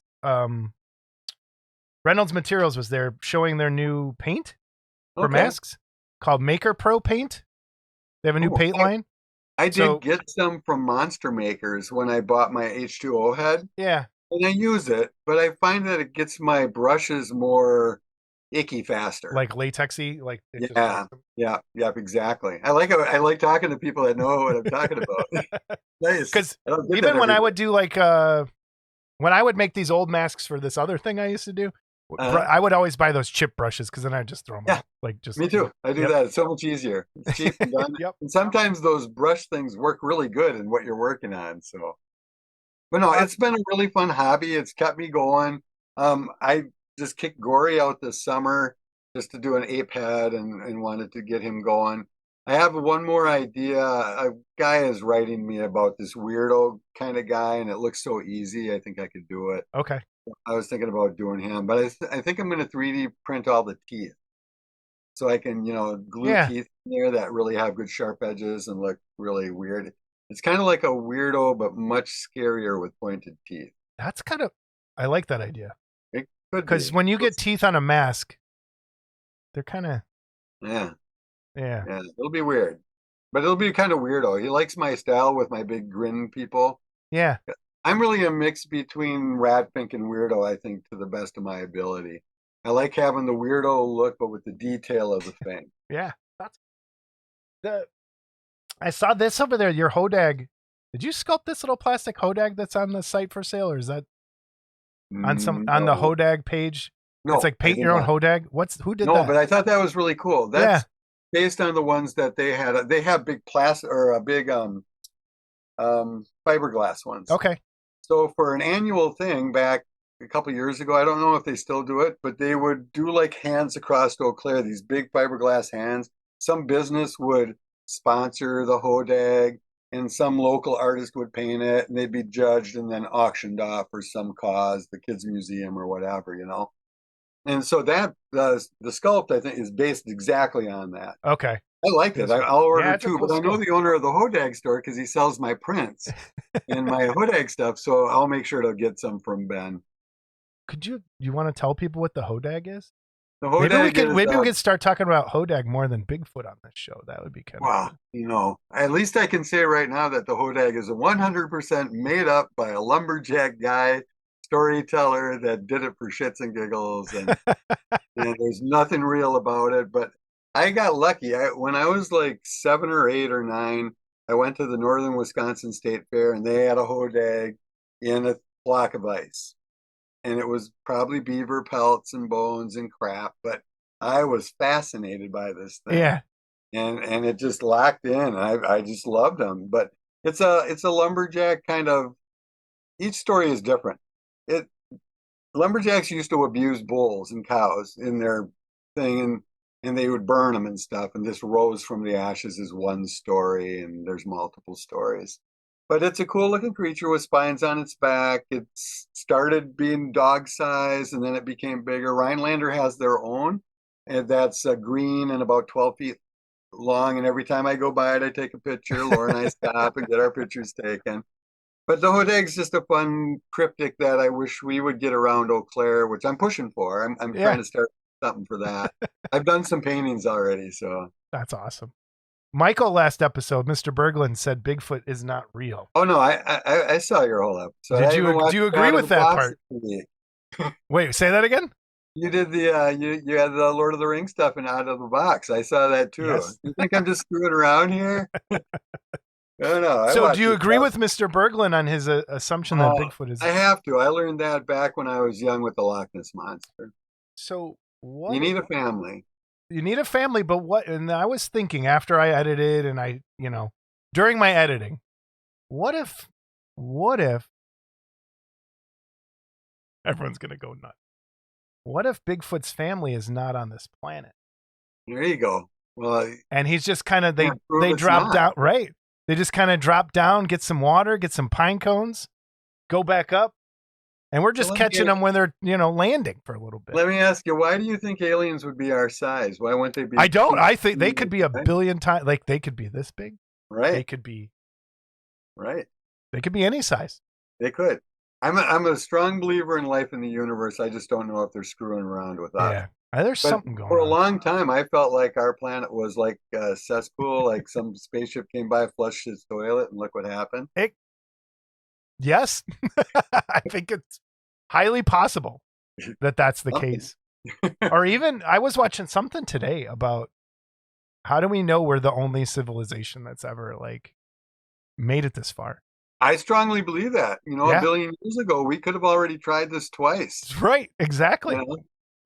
Reynolds Materials was there showing their new paint for masks called Maker Pro Paint. They have a new paint line. I did get some from Monster Makers when I bought my H2O head. Yeah. And I use it, but I find that it gets my brushes more icky faster. Like latexy, like yeah, exactly. I like talking to people that know what I'm talking about. Nice. Because even when I would do like when I would make these old masks for this other thing I used to do, I would always buy those chip brushes because then I'd just throw them out. Like just me too. I do that. It's so much easier. It's cheap and done. And sometimes those brush things work really good in what you're working on. So, but no, it's been a really fun hobby. It's kept me going. I just kicked Gory out this summer just to do an ape head and wanted to get him going. I have one more idea. A guy is writing me about this weirdo kind of guy, and it looks so easy. I think I could do it. Okay. I was thinking about doing him, but I think I'm going to 3D print all the teeth. so I can, glue teeth in there that really have good sharp edges and look really weird. It's kind of like a weirdo, but much scarier with pointed teeth. That's I like that idea. It could be. Because when you get teeth on a mask, they're kind of. Yeah. Yeah. It'll be weird. But it'll be kind of weirdo. He likes my style with my big grin people. Yeah. I'm really a mix between Ratfink and weirdo, I think, to the best of my ability. I like having the weirdo look, but with the detail of the thing. Yeah. I saw this over there, your Hodag. Did you sculpt this little plastic Hodag that's on the site for sale, or is that on the Hodag page? No, it's like paint your own Hodag. Who did that? No, but I thought that was really cool. That's based on the ones that they had. They have big plastic or big fiberglass ones. Okay. So for an annual thing back a couple of years ago, I don't know if they still do it, but they would do like hands across Eau Claire, these big fiberglass hands. Some business would sponsor the Hodag, and some local artist would paint it, and they'd be judged and then auctioned off for some cause, the kids' museum or whatever, And so that the sculpt, I think, is based exactly on that. Okay. I like it. I'll order two, cool but I know the owner of the Hodag store because he sells my prints and my Hodag stuff, so I'll make sure to get some from Ben. Could you want to tell people what the Hodag is? The Hodag maybe we could start talking about Hodag more than Bigfoot on this show. That would be kind of cool. At least I can say right now that the Hodag is 100% made up by a lumberjack guy, storyteller that did it for shits and giggles, and there's nothing real about it. But I got lucky. When I was like 7 or 8 or 9, I went to the Northern Wisconsin State Fair, and they had a Hodag in a block of ice. And it was probably beaver pelts and bones and crap, but I was fascinated by this thing. Yeah. And it just locked in. I just loved them. But it's a lumberjack kind of. Each story is different. Lumberjacks used to abuse bulls and cows in their thing, and they would burn them and stuff. And this rose from the ashes is one story, and there's multiple stories. But it's a cool looking creature with spines on its back. It started being dog size, and then it became bigger. Rhinelander has their own, and that's green and about 12 feet long. And every time I go by it, I take a picture. Laura and I stop and get our pictures taken. But the Hodag's just a fun cryptic that I wish we would get around Eau Claire, which I'm pushing for. I'm trying to start something for that. I've done some paintings already, so. That's awesome. Michael, last episode, Mr. Berglund said Bigfoot is not real. Oh no, I saw your whole episode. Do you agree with that part? Wait, say that again? You did you had the Lord of the Rings stuff and Out of the Box. I saw that too. Yes. You think I'm just screwing around here? No. So do you agree with Mr. Berglund on his assumption that Bigfoot is? I have to. I learned that back when I was young with the Loch Ness Monster. So what? You need a family. You need a family, but what? And I was thinking after I edited and during my editing, what if everyone's going to go nuts? What if Bigfoot's family is not on this planet? There you go. Well, and he's just kind of, they drop down, right? They just kind of drop down, get some water, get some pine cones, go back up. And we're just catching them when they're, landing for a little bit. Let me ask you, why do you think aliens would be our size? Why wouldn't they be? I don't. I think they could be a billion times. Like they could be this big. Right. They could be. Right. They could be any size. They could. I'm a strong believer in life in the universe. I just don't know if they're screwing around with us. Yeah. There's something going on. For a long time, I felt like our planet was like a cesspool, like some spaceship came by, flushed its toilet, and look what happened. Yes. I think it's highly possible that that's the case. Or even, I was watching something today about how do we know we're the only civilization that's ever made it this far? I strongly believe that. A billion years ago, we could have already tried this twice. Right. Exactly.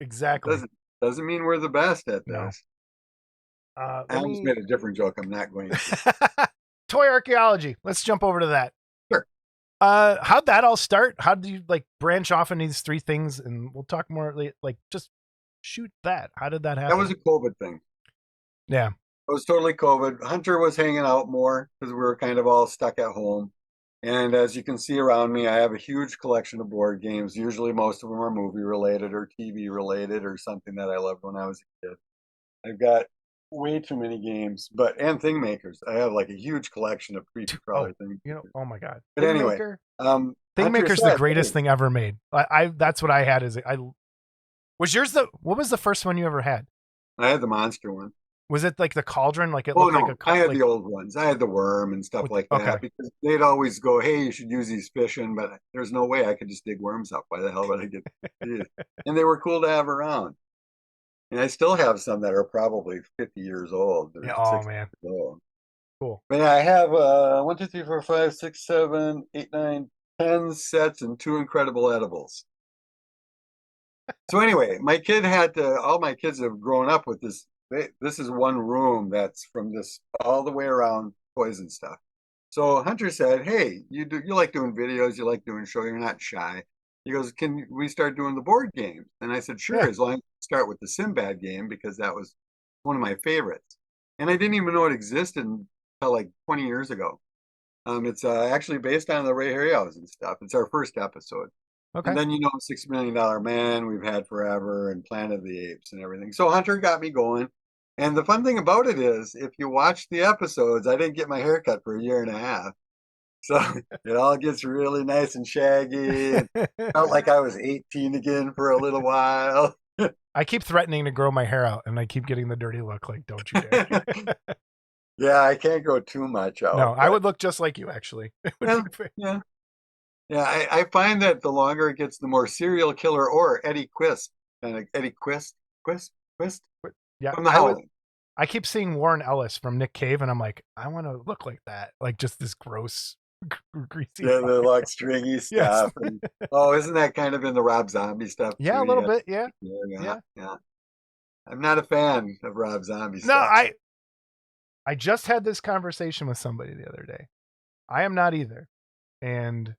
Exactly. Doesn't mean we're the best at this. I almost made a different joke. I'm not going to. Toy archaeology. Let's jump over to that. Sure. How'd that all start? How did you branch off in these three things? And we'll talk more just shoot that. How did that happen? That was a COVID thing. Yeah. It was totally COVID. Hunter was hanging out more because we were kind of all stuck at home. And as you can see around me, I have a huge collection of board games. Usually most of them are movie related or TV related or something that I loved when I was a kid. I've got way too many games, and thing makers. I have like a huge collection of creepy crawler things. Oh my god. But anyway, Thingmaker's the greatest thing ever made. I that's what I had was yours what was the first one you ever had? I had the monster one. Was it like the cauldron? Like it looked like a I had the old ones. I had the worm and stuff like that because they'd always go, "Hey, you should use these fishing," but there's no way I could just dig worms up. Why the hell would I get these? And they were cool to have around. And I still have some that are probably 50 years old. Yeah, oh man. Old. Cool. But I have 1, 2, 3, 4, 5, 6, 7, 8, 9, 10 sets and 2 incredible edibles. So anyway, all my kids have grown up with this. This is one room that's from this all the way around toys and stuff. So Hunter said, "Hey, you like doing videos, you like doing shows, you're not shy." He goes, "Can we start doing the board games?" And I said, "Sure, as long as we start with the Sinbad game because that was one of my favorites." And I didn't even know it existed until like 20 years ago. It's actually based on the Ray Harryhausen stuff. It's our first episode. Okay. And then $6 Million Man we've had forever and Planet of the Apes and everything. So Hunter got me going. And the fun thing about it is, if you watch the episodes, I didn't get my hair cut for a year and a half. So it all gets really nice and shaggy. And felt like I was 18 again for a little while. I keep threatening to grow my hair out, and I keep getting the dirty look. Like, don't you dare. Yeah, I can't grow too much out. No, I would look just like you, actually. Yeah. I find that the longer it gets, the more serial killer or Eddie Quist. Eddie Quist? Yeah, from the I keep seeing Warren Ellis from Nick Cave, and I'm like, I want to look like that, like just this gross, greasy. Yeah, the like stringy stuff. Yes. Isn't that kind of in the Rob Zombie stuff? Yeah, too? A little bit. Yeah. I'm not a fan of Rob Zombie stuff. No, I just had this conversation with somebody the other day. I am not either, and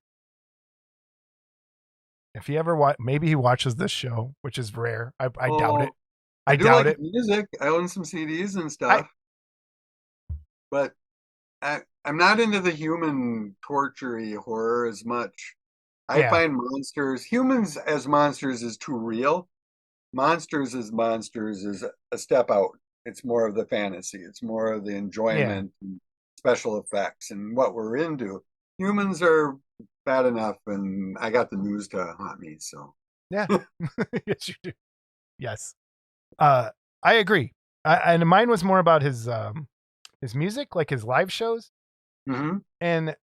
if he ever maybe he watches this show, which is rare. I doubt it. I doubt it. Music. I own some CDs and stuff, but I'm not into the human torture-y horror as much. I find humans as monsters is too real. Monsters as monsters is a step out. It's more of the fantasy. It's more of the enjoyment and special effects and what we're into. Humans are bad enough, and I got the news to haunt me. So yeah, yes, you do. Yes. I agree. And mine was more about his music, like his live shows. Mm-hmm. And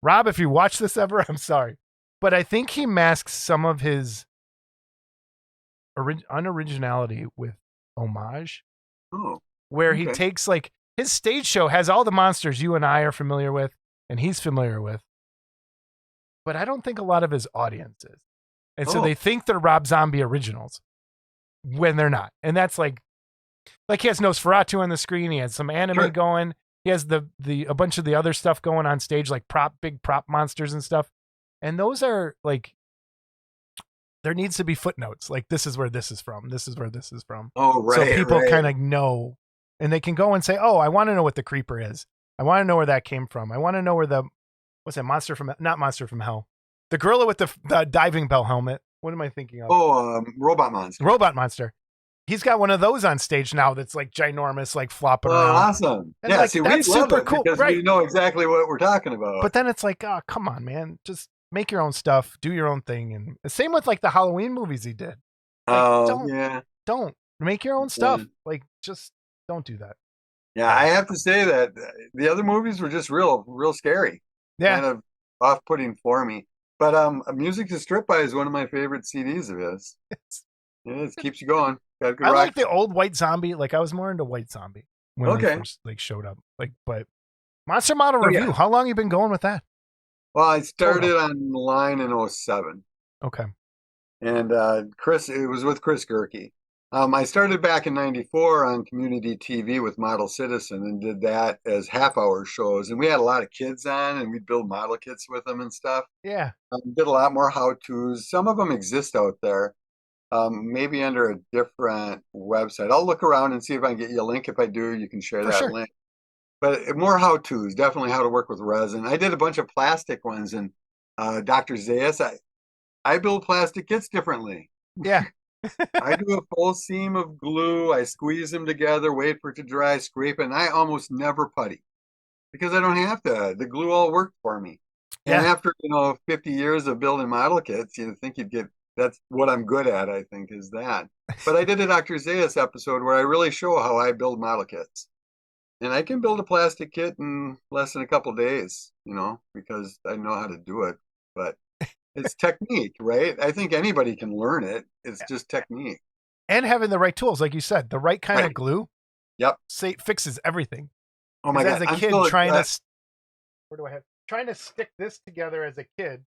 Rob, if you watch this ever, I'm sorry, but I think he masks some of his unoriginality with homage. Where he takes like his stage show has all the monsters you and I are familiar with, and he's familiar with, but I don't think a lot of his audience is. And so they think they're Rob Zombie originals when they're not. And that's like he has Nosferatu on the screen. He has some anime going. He has a bunch of the other stuff going on stage, like big prop monsters and stuff. And those are like, there needs to be footnotes. Like, this is where this is from. This is where this is from. Oh, right. So people kind of know, and they can go and say, "Oh, I want to know what the creeper is. I want to know where that came from. I want to know where not Monster from Hell. The gorilla with the diving bell helmet. What am I thinking of? Robot Monster. Robot Monster. He's got one of those on stage now that's like ginormous, like flopping around. Awesome. And that's super cool. Because we know exactly what we're talking about. But then it's like, oh, come on, man. Just make your own stuff. Do your own thing. And the same with like the Halloween movies he did. Like, don't make your own stuff. Like, just don't do that. Yeah, I have to say that the other movies were just real scary. Yeah. Kind of off-putting for me. But Music to Strip By is one of my favorite CDs of his. It keeps you going. I like the old White Zombie. Like, I was more into White Zombie when I first showed up. Like, but Monster Model Review. Yeah. How long you been going with that? Well, I started online in 2007. Okay. And it was with Chris Gerke. I started back in 94 on community TV with Model Citizen and did that as half-hour shows. And we had a lot of kids on, and we'd build model kits with them and stuff. Yeah. Did a lot more how-tos. Some of them exist out there, maybe under a different website. I'll look around and see if I can get you a link. If I do, you can share that link. But more how-tos, definitely how to work with resin. I did a bunch of plastic ones, and Dr. Zayas, I build plastic kits differently. Yeah. I do a full seam of glue. I squeeze them together, wait for it to dry, scrape it, and I almost never putty because I don't have to. The glue all worked for me. And Yeah. after, 50 years of building model kits, you'd think you'd get, that's what I'm good at, I think, is that. But I did a Dr. Zayas episode where I really show how I build model kits. And I can build a plastic kit in less than a couple days, because I know how to do it. But it's technique, right? I think anybody can learn it. It's just technique. And having the right tools, like you said, the right kind of glue. Yep. Fixes everything. Oh my God. As a kid, where do I have? Trying to stick this together as a kid.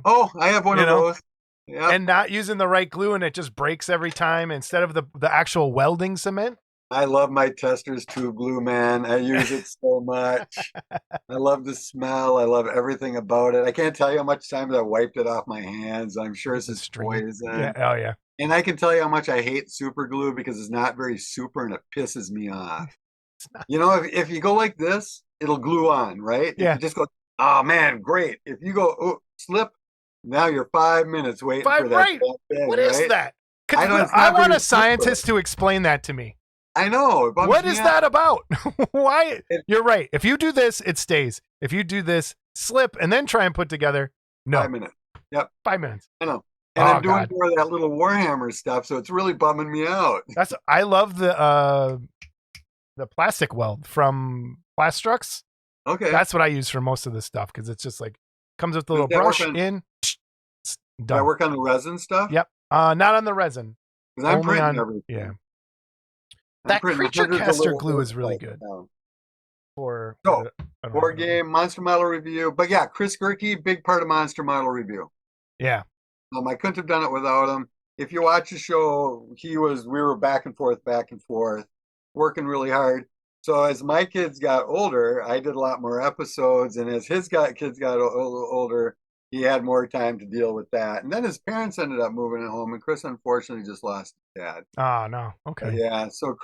Oh, I have one of those. Yep. And not using the right glue, and it just breaks every time instead of the actual welding cement. I love my Tester's tube glue, man. I use it so much. I love the smell. I love everything about it. I can't tell you how much times I wiped it off my hands. I'm sure it's poison. Yeah. Oh, yeah. And I can tell you how much I hate super glue because it's not very super and it pisses me off. If you go like this, it'll glue on, right? Yeah. If you just go, oh, man, great. If you go, slip, now you're 5 minutes waiting for that. Right. Thing, what is that? I want a scientist to explain that to me. I know. What is that about? Why? You're right. If you do this, it stays. If you do this, slip, and then try and put together, no. 5 minutes. Yep. 5 minutes. I know. And I'm doing more of that little Warhammer stuff, so it's really bumming me out. I love the plastic weld from Plastrux. Okay. That's what I use for most of this stuff because it's just like comes with a little brush done. Do I work on the resin stuff? Yep. Not on the resin. Because I'm printing everything. Yeah. That creature caster glue is really good. For board game, Monster Model Review. But yeah, Chris Gerke, big part of Monster Model Review. Yeah. I couldn't have done it without him. If you watch the show, we were back and forth, working really hard. So as my kids got older, I did a lot more episodes. And as his kids got older, he had more time to deal with that. And then his parents ended up moving at home, and Chris unfortunately just lost his dad. Oh, no. Okay. Yeah. So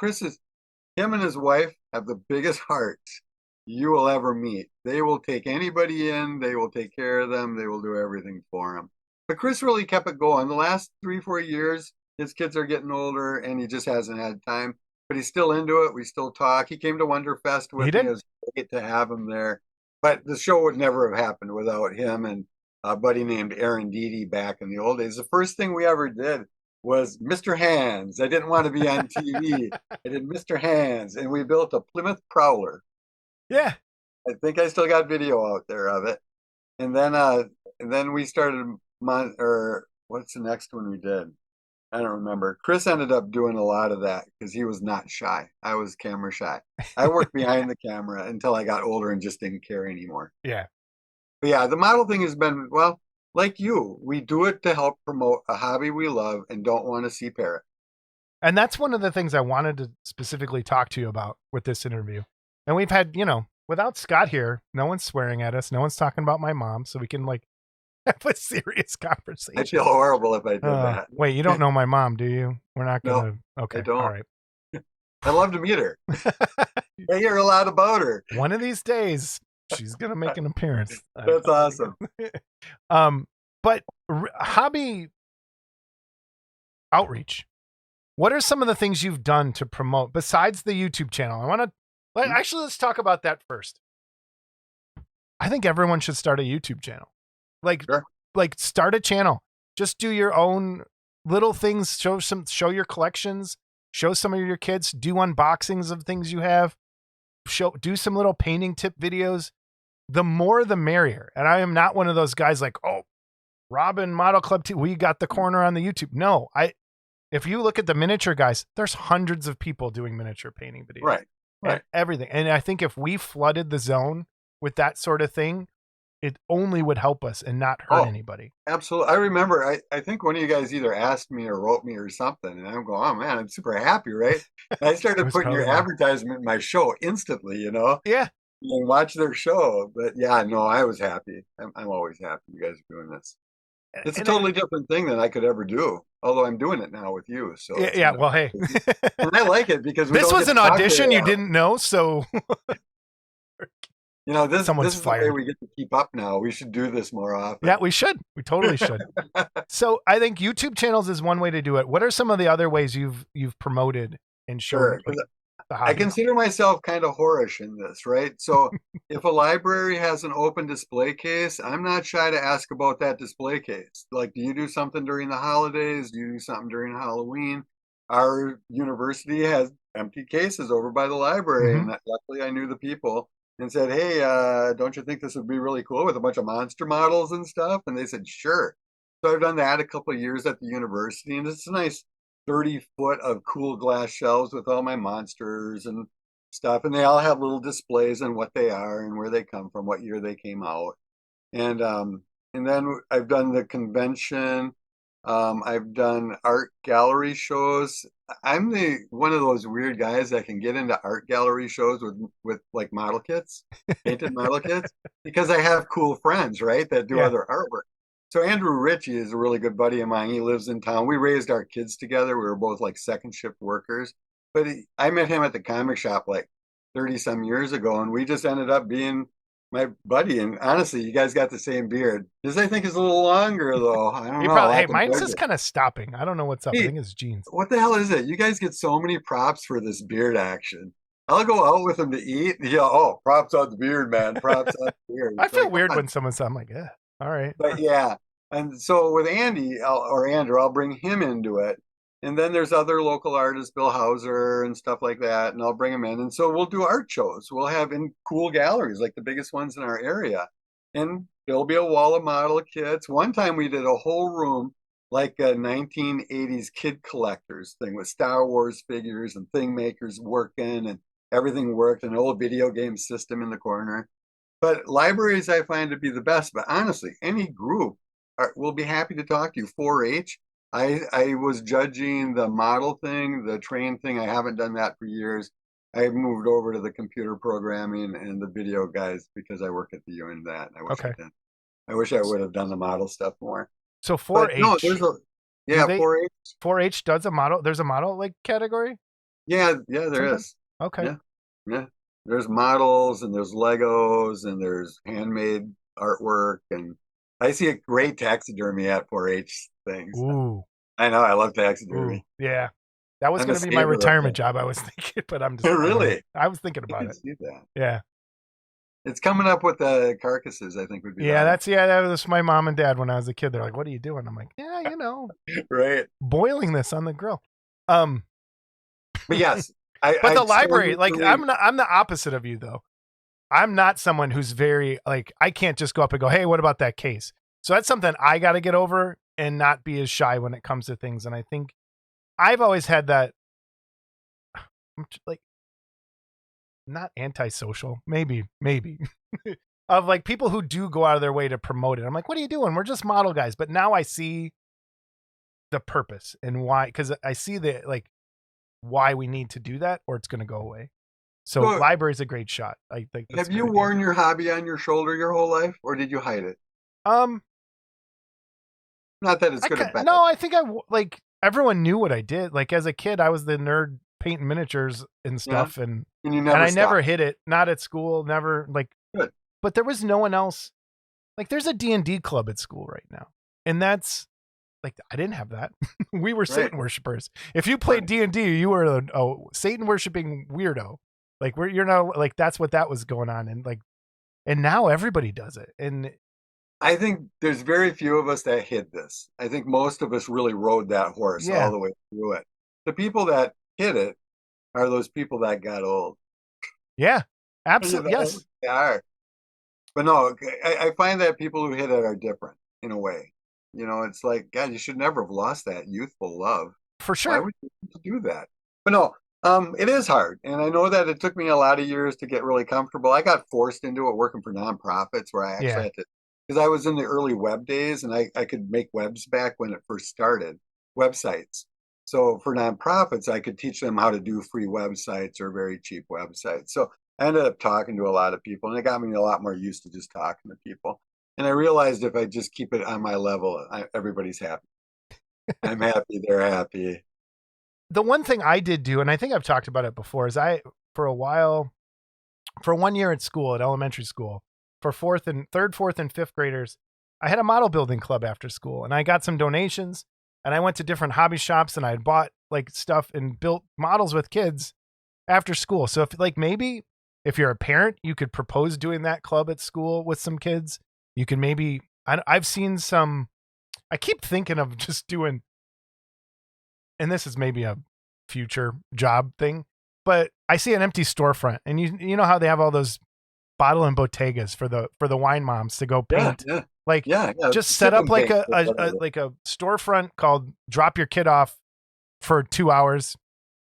him and his wife have the biggest hearts you will ever meet. They will take anybody in. They will take care of them. They will do everything for them. But Chris really kept it going. The last 3-4 years, his kids are getting older, and he just hasn't had time. But he's still into it. We still talk. He came to Wonderfest with me. It was great to have him there. But the show would never have happened without him and a buddy named Aaron Deedy back in the old days. The first thing we ever did was Mr. Hands. I didn't want to be on TV. I did Mr. Hands, and we built a Plymouth Prowler. Yeah. I think I still got video out there of it. And then we started, what's the next one we did? I don't remember. Chris ended up doing a lot of that because he was not shy. I was camera shy. I worked behind the camera until I got older and just didn't care anymore. Yeah. But yeah, the model thing has been, well, like you, we do it to help promote a hobby we love and don't want to see parrot. And that's one of the things I wanted to specifically talk to you about with this interview. And we've had, without Scott here, no one's swearing at us. No one's talking about my mom. So we can have a serious conversation. I feel horrible if I did that. Wait, you don't know my mom, do you? We're not going to. No, okay. I don't. All right. I love to meet her. I hear a lot about her. One of these days, she's going to make an appearance. That's awesome. But hobby outreach. What are some of the things you've done to promote besides the YouTube channel? Let's talk about that first. I think everyone should start a YouTube channel. Sure. Start a channel. Just do your own little things. Show your collections. Show some of your kids. Do unboxings of things you have. Do some little painting tip videos. The more, the merrier. And I am not one of those guys Robin Model Club we got the corner on the YouTube. No, if you look at the miniature guys, there's hundreds of people doing miniature painting videos. Right. And everything. And I think if we flooded the zone with that sort of thing, it only would help us and not hurt anybody. Absolutely. I remember, I think one of you guys either asked me or wrote me or something. And I'm going, oh man, I'm super happy, right? And I started putting your advertisement in my show instantly, Yeah. And watch their show. But yeah, no, I was happy. I'm always happy you guys are doing this. It's a totally different thing than I could ever do. Although I'm doing it now with you. So yeah. Well, hey. And I like it because this was an audition you didn't know. So This Someone's is the way fired. we get to keep up now. We should do this more often. Yeah, we should. We totally should. So I think YouTube channels is one way to do it. What are some of the other ways you've promoted and shown Sure. the I hobby? consider myself kind of whorish in this, right? So if a library has an open display case, I'm not shy to ask about that display case. Like, do you do something during the holidays? Do you do something during Halloween? Our university has empty cases over by the library, Mhm. and luckily I knew the people and said, "Hey, don't you think this would be really cool with a bunch of monster models and stuff?" And they said, "Sure." So I've done that a couple of years at the university, and it's a nice 30 foot of cool glass shelves with all my monsters and stuff. And they all have little displays on what they are and where they come from, what year they came out. And then I've done the convention. I've done art gallery shows. I'm the one of those weird guys that can get into art gallery shows with like model kits, painted model kits, because I have cool friends, right, that do Yeah. other artwork. So Andrew Ritchie is a really good buddy of mine. He lives in town. We raised our kids together. We were both like second shift workers. But I met him at the comic shop like 30 some years ago, and we just ended up being my buddy. And honestly, you guys got the same beard. His, I think, is a little longer though. I don't You know. probably, I'll hey, have to mine's judge just it. kind of stopping. I don't know what's up. I Hey, think it's jeans. what the hell is it? You guys get so many props for this beard action. I'll go out with him to eat. Yeah, oh, props on the beard, man. Props on the beard. I It's feel like, weird when someone says, I'm like, yeah, all right. but yeah. And so with Andy or Andrew, I'll bring him into it. And then there's other local artists, Bill Hauser and stuff like that, and I'll bring them in. And so we'll do art shows. We'll have in cool galleries, like the biggest ones in our area. And there'll be a wall of model kits. One time we did a whole room like a 1980s kid collectors thing with Star Wars figures and thing makers working and everything worked, an old video game system in the corner. But libraries I find to be the best. But honestly, any group will be happy to talk to you. 4-H. I was judging the model thing, the train thing. I haven't done that for years. I moved over to the computer programming and the video guys because I work at the U in that. I wish I Okay. did. I wish I would have done the model stuff more. So But 4-H, no, there's a yeah, they- 4-H. 4-H does a model. There's a model like category. Yeah, there Sometimes? is. Okay. Yeah. Yeah. There's models and there's Legos and there's handmade artwork, and I see a great taxidermy at 4-H things. Ooh, I know, I love ooh, taxidermy. yeah. That was I'm going a to be my saver of retirement that. job. I was thinking, but I'm just Really? I was thinking I about can it. see that. Yeah. It's coming up with the carcasses, I think would be Yeah, the that was my mom and dad when I was a kid. They're like, "What are you doing?" I'm like, "Yeah, right. boiling this on the grill." Um, But yes, but the I library, strongly like, believe- I'm the opposite of you though. I'm not someone who's very like, I can't just go up and go, "Hey, what about that case?" So that's something I got to get over and not be as shy when it comes to things. And I think I've always had that, like, not antisocial, maybe, of like people who do go out of their way to promote it. I'm like, what are you doing? We're just model guys. But now I see the purpose and why, because I see the like why we need to do that, or it's going to go away. So Well, library's a great shot. I think. That's have a you good idea. worn your hobby on your shoulder your whole life, or did you hide it? Not that it's good or bad. No, I think like everyone knew what I did. Like as a kid, I was the nerd painting miniatures and stuff, and And you never I never stopped. hit it. Not at school, never like. Good. But there was no one else. Like there's a D&D club at school right now, and that's like I didn't have that. We were Satan worshipers. If you played D&D, you were a Satan worshiping weirdo. Like you're not like that's what that was going on, and now everybody does it. And I think there's very few of us that hit this. I think most of us really rode that horse all the way through it. The people that hit it are those people that got old. Yeah, absolutely. Yes. They are. But no, I find that people who hit it are different in a way. It's like, God, you should never have lost that youthful love. For sure. Why would you do that? But no, it is hard. And I know that it took me a lot of years to get really comfortable. I got forced into it working for nonprofits where I actually had to, because I was in the early web days and I could make webs back when it first started, websites. So for nonprofits, I could teach them how to do free websites or very cheap websites. So I ended up talking to a lot of people, and it got me a lot more used to just talking to people. And I realized if I just keep it on my level, everybody's happy. I'm happy, they're happy. The one thing I did do, and I think I've talked about it before, is for a while, for 1 year at school, at elementary school, for third, fourth, and fifth graders, I had a model building club after school, and I got some donations, and I went to different hobby shops, and I had bought like stuff and built models with kids after school. So maybe if you're a parent, you could propose doing that club at school with some kids. You can maybe, I've seen some, I keep thinking of just doing, and this is maybe a future job thing, but I see an empty storefront, and you know how they have all those bottle and bodegas for the wine moms to go paint. Just set up like a storefront called Drop Your Kid Off for 2 hours,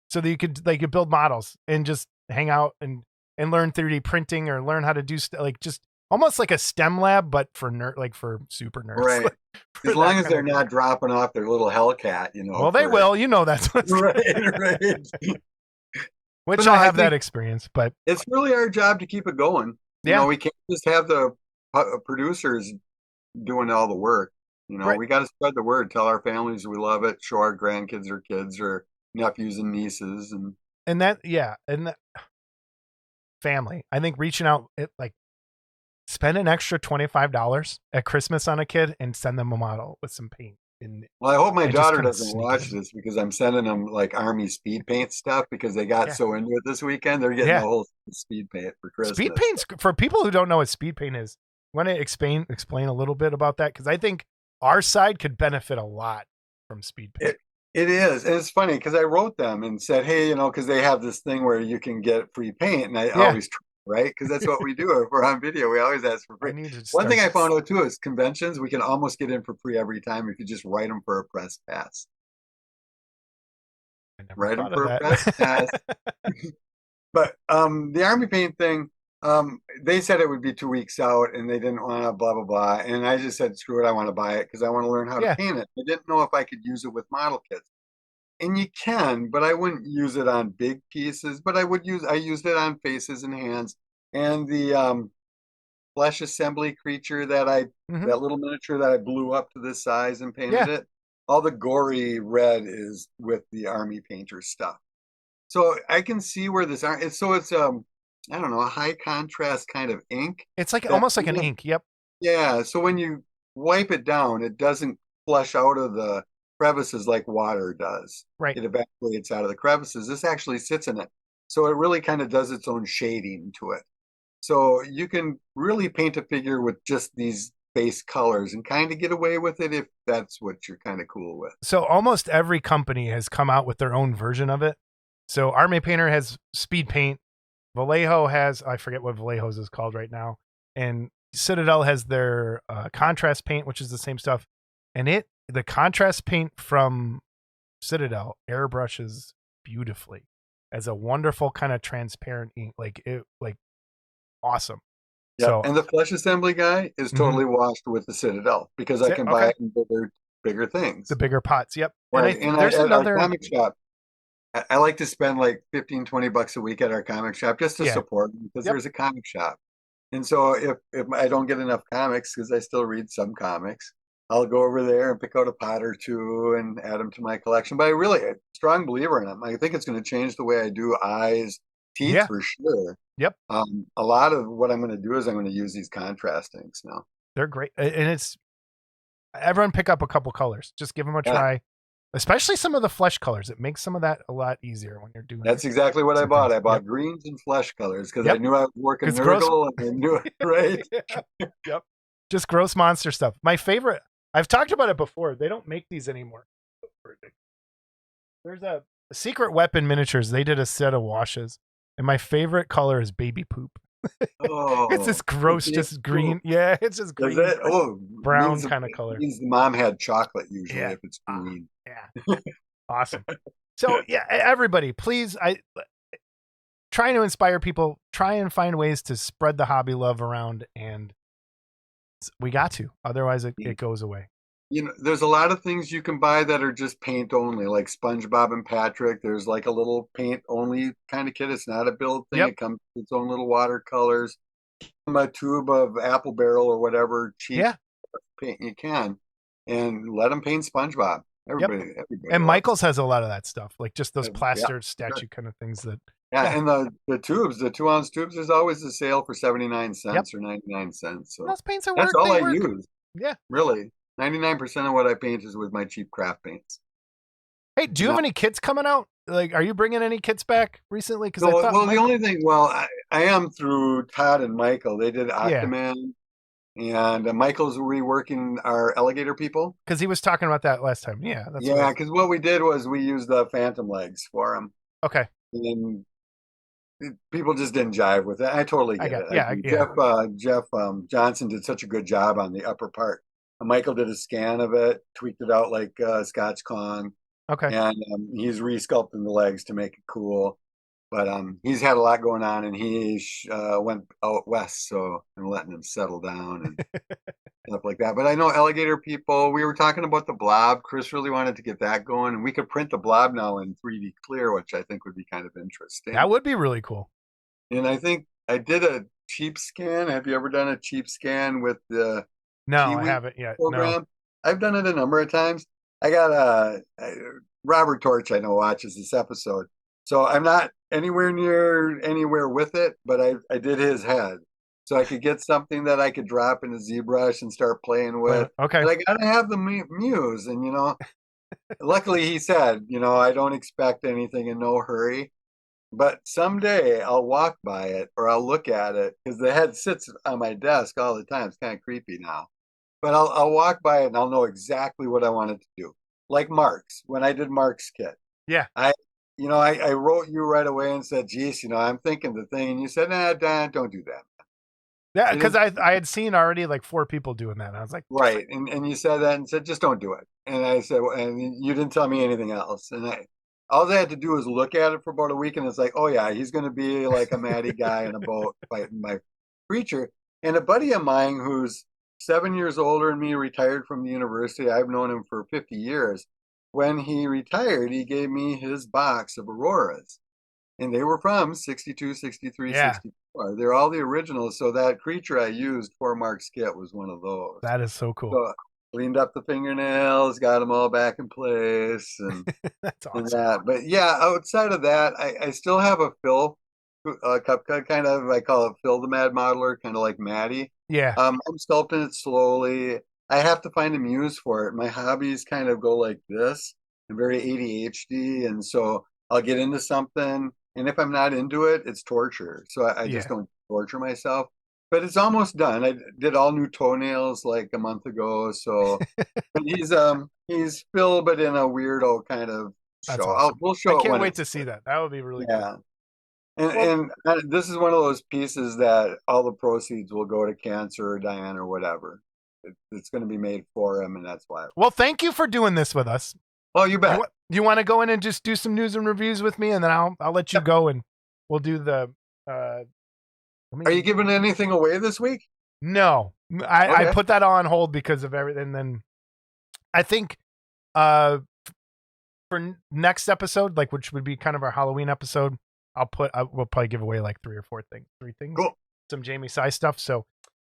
so that you could build models and just hang out and learn 3D printing, or learn how to do just almost like a STEM lab, but for for super nerds. Right. As long as they're not dropping off their little Hellcat, Well, they will. That's what's right. Which I have that experience, but it's really our job to keep it going. We can't just have the producers doing all the work. We got to spread the word, tell our families we love it, show our grandkids or kids or nephews and nieces, and that family. I think reaching out, spend an extra $25 at Christmas on a kid and send them a model with some paint. Well, I hope my daughter doesn't watch this, because I'm sending them like Army speed paint stuff, because they got so into it this weekend. They're getting the whole speed paint for Christmas. Speed paint's, for people who don't know what speed paint is, want to explain a little bit about that? Because I think our side could benefit a lot from speed paint. It is. And it's funny because I wrote them and said, hey, because they have this thing where you can get free paint. And I always try, right? Because that's what we do. If we're on video, we always ask for free. One thing I found out too is conventions, we can almost get in for free every time if you just write them for a press pass. Write them for a press pass. But the Army paint thing, they said it would be 2 weeks out, and they didn't want to blah, blah, blah. And I just said, screw it, I want to buy it because I want to learn how to paint it. I didn't know if I could use it with model kits. And you can, but I wouldn't use it on big pieces. But I used it on faces and hands. And the flesh assembly creature that that little miniature that I blew up to this size and painted it, all the gory red is with the Army painter stuff. So I can see where this it's I don't know, a high contrast kind of ink. It's like almost like an ink. Yep. Yeah. So when you wipe it down, it doesn't flush out of the crevices like water does. Right. It evaporates out of the crevices. This actually sits in it. So it really kind of does its own shading to it. So you can really paint a figure with just these base colors and kind of get away with it if that's what you're kind of cool with. So almost every company has come out with their own version of it. So Army Painter has speed paint. Vallejo has, I forget what Vallejo's is called right now. And Citadel has their contrast paint, which is the same stuff. And the contrast paint from Citadel airbrushes beautifully as a wonderful kind of transparent ink, awesome. Yeah, so, and the flesh assembly guy is totally washed with the Citadel because I can buy it in bigger things. The bigger pots, yep. Right. And there's another comic shop. I like to spend like $15-20 a week at our comic shop just to support them because there's a comic shop. And so if I don't get enough comics, because I still read some comics, I'll go over there and pick out a pot or two and add them to my collection. But I'm a strong believer in them. I think it's going to change the way I do eyes, teeth for sure. Yep. A lot of what I'm going to do is I'm going to use these contrast inks now. They're great. And everyone pick up a couple colors. Just give them a try. Especially some of the flesh colors. It makes some of that a lot easier when you're doing That's exactly what I bought. I bought greens and flesh colors because I knew I was working Nurgle and I knew it, right? Yep. Just gross monster stuff. My favorite, I've talked about it before. They don't make these anymore. There's a Secret Weapon Miniatures. They did a set of washes. And my favorite color is baby poop. It's this gross, just green. Poop. Yeah, it's just green. Brown kind of color. Means the mom had chocolate usually if it's green. Yeah. Awesome. So everybody, please, trying to inspire people, try and find ways to spread the hobby love around, and we got to. Otherwise it goes away. There's a lot of things you can buy that are just paint only, like SpongeBob and Patrick. There's like a little paint only kind of kit. It's not a build thing. It comes with its own little watercolors. A tube of Apple Barrel or whatever cheap paint you can, and let them paint SpongeBob. Everybody. And Michael's has a lot of that stuff, like just those plaster statue kind of things that Yeah, Yeah. and the tubes, the 2-ounce tubes, there's always a sale for 79 Yep. cents or 99 cents. And So those paints that's all they I work. use, Yeah. really. 99% of what I paint is with my cheap craft paints. Hey, do you have any kits coming out? Like, are you bringing any kits back recently? Because I No, thought well, the Michael. only thing, I am through Todd and Michael. They did Yeah, Octoman, and Michael's reworking our alligator people. because he was talking about that last time. Yeah, that's Yeah, what. because what we did was we used the phantom legs for them, Okay, and people just didn't jive with it. I totally I get got. it. Yeah, yeah. Jeff Johnson did such a good job on the upper part. Michael did a scan of it, tweaked it out like Scotch Kong, Okay. and he's resculpting the legs to make it cool. But he's had a lot going on, and he went out west, so I'm letting him settle down and stuff like that. But I know alligator people. We were talking about the blob. Chris really wanted to get that going, and we could print the blob now in 3D clear, which I think would be kind of interesting. That would be really cool. And I think I did a cheap scan. Have you ever done a cheap scan with the No, I Kiwi haven't yet. No. program? I've done it a number of times. I got Robert Torch, I know, watches this episode. So I'm not anywhere near anywhere with it, but I did his head. So I could get something that I could drop in a ZBrush and start playing with. Okay. But I got to have the muse. And, luckily he said, I don't expect anything in no hurry. But someday I'll walk by it or I'll look at it because the head sits on my desk all the time. It's kind of creepy now. But I'll walk by it and I'll know exactly what I want it to do. Like Mark's, when I did Mark's kit. Yeah. I wrote you right away and said, geez, I'm thinking the thing. And you said, nah, Dan, don't do that. Yeah, because I had seen already like 4 people doing that. And I was like, right. And you said that and said, just don't do it. And I said, and you didn't tell me anything else. And all I had to do was look at it for about a week. And it's like, oh, yeah, he's going to be like a Matty guy in a boat fighting my creature. And a buddy of mine who's 7 years older than me, retired from the university. I've known him for 50 years. When he retired, he gave me his box of Auroras. And they were from 62, 63, yeah, 64. They're all the originals. So that creature I used for Mark's kit was one of those. that is so cool. So cleaned up the fingernails, got them all back in place, and That's awesome. and that. But yeah, outside of that, I still have a Phil cup cut kind of. I call it Phil the Mad Modeler, kind of like Maddie. Yeah. I'm sculpting it slowly. I have to find a muse for it. My hobbies kind of go like this. I'm very ADHD, and so I'll get into something, and if I'm not into it, it's torture. So I just don't torture myself. But it's almost done. I did all new toenails like a month ago. So but he's Phil, but in a weirdo kind of show. That's awesome. We'll show. I can't wait to see that. That would be really cool. And this is one of those pieces that all the proceeds will go to cancer or Diane or whatever. It's going to be made for him, and that's why. Well, thank you for doing this with us. Oh, you bet. You want to go in and just do some news and reviews with me, and then I'll let you go, and we'll do the. Are you giving anything away this week? No, I put that on hold because of everything. And then I think for next episode, like which would be kind of our Halloween episode, we'll probably give away like 3 things, cool, some Jamie Size stuff. So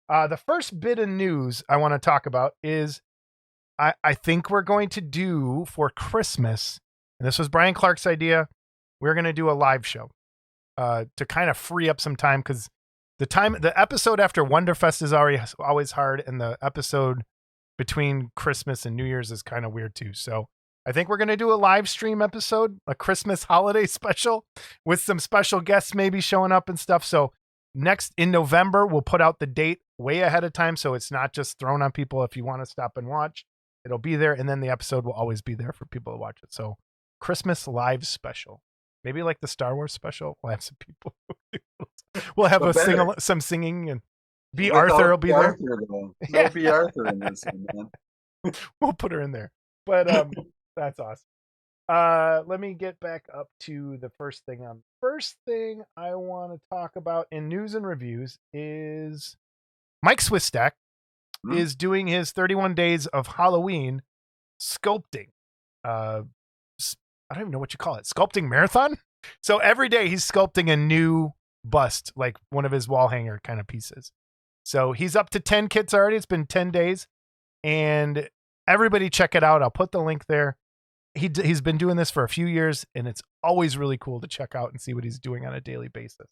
the first bit of news I want to talk about is I think we're going to do for Christmas, and this was Brian Clark's idea. We're going to do a live show to kind of free up some time, because the episode after Wonderfest is always hard, and the episode between Christmas and New Year's is kind of weird too. So I think we're going to do a live stream episode, a Christmas holiday special with some special guests maybe showing up and stuff. So next in November, we'll put out the date way ahead of time, so it's not just thrown on people. If you want to stop and watch, it'll be there, and then the episode will always be there for people to watch it. So Christmas live special, maybe like the Star Wars special. We'll have some people. We'll have some singing, and B. Arthur will be there. There'll be Arthur in this one, man. We'll put her in there. But that's awesome. Let me get back up to the first thing. First thing I want to talk about in news and reviews is Mike Swistack is doing his 31 days of Halloween sculpting. I don't even know what you call it. Sculpting marathon. So every day he's sculpting a new bust, like one of his wall hanger kind of pieces. So he's up to 10 kits already. It's been 10 days, and everybody check it out. I'll put the link there. he's been doing this for a few years, and it's always really cool to check out and see what he's doing on a daily basis.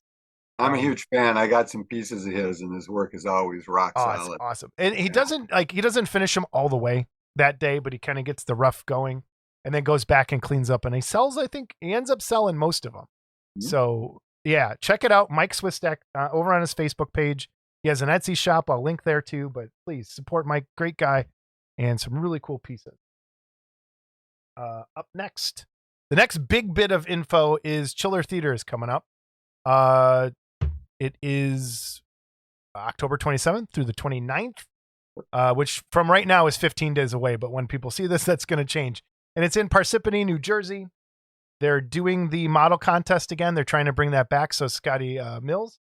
I'm a huge fan. I got some pieces of his, and his work is always rock solid. It's awesome. And he doesn't finish them all the way that day, but he kind of gets the rough going and then goes back and cleans up. And he sells, I think he ends up selling most of them. Mm-hmm. So yeah, check it out. Mike Swistek over on his Facebook page. He has an Etsy shop. I'll link there too, but please support Mike. Great guy and some really cool pieces. Up next, the next big bit of info is Chiller Theater is coming up. It is October 27th through the 29th, which from right now is 15 days away. But when people see this, that's going to change. And it's in Parsippany, New Jersey. They're doing the model contest again. They're trying to bring that back. So Scotty Mills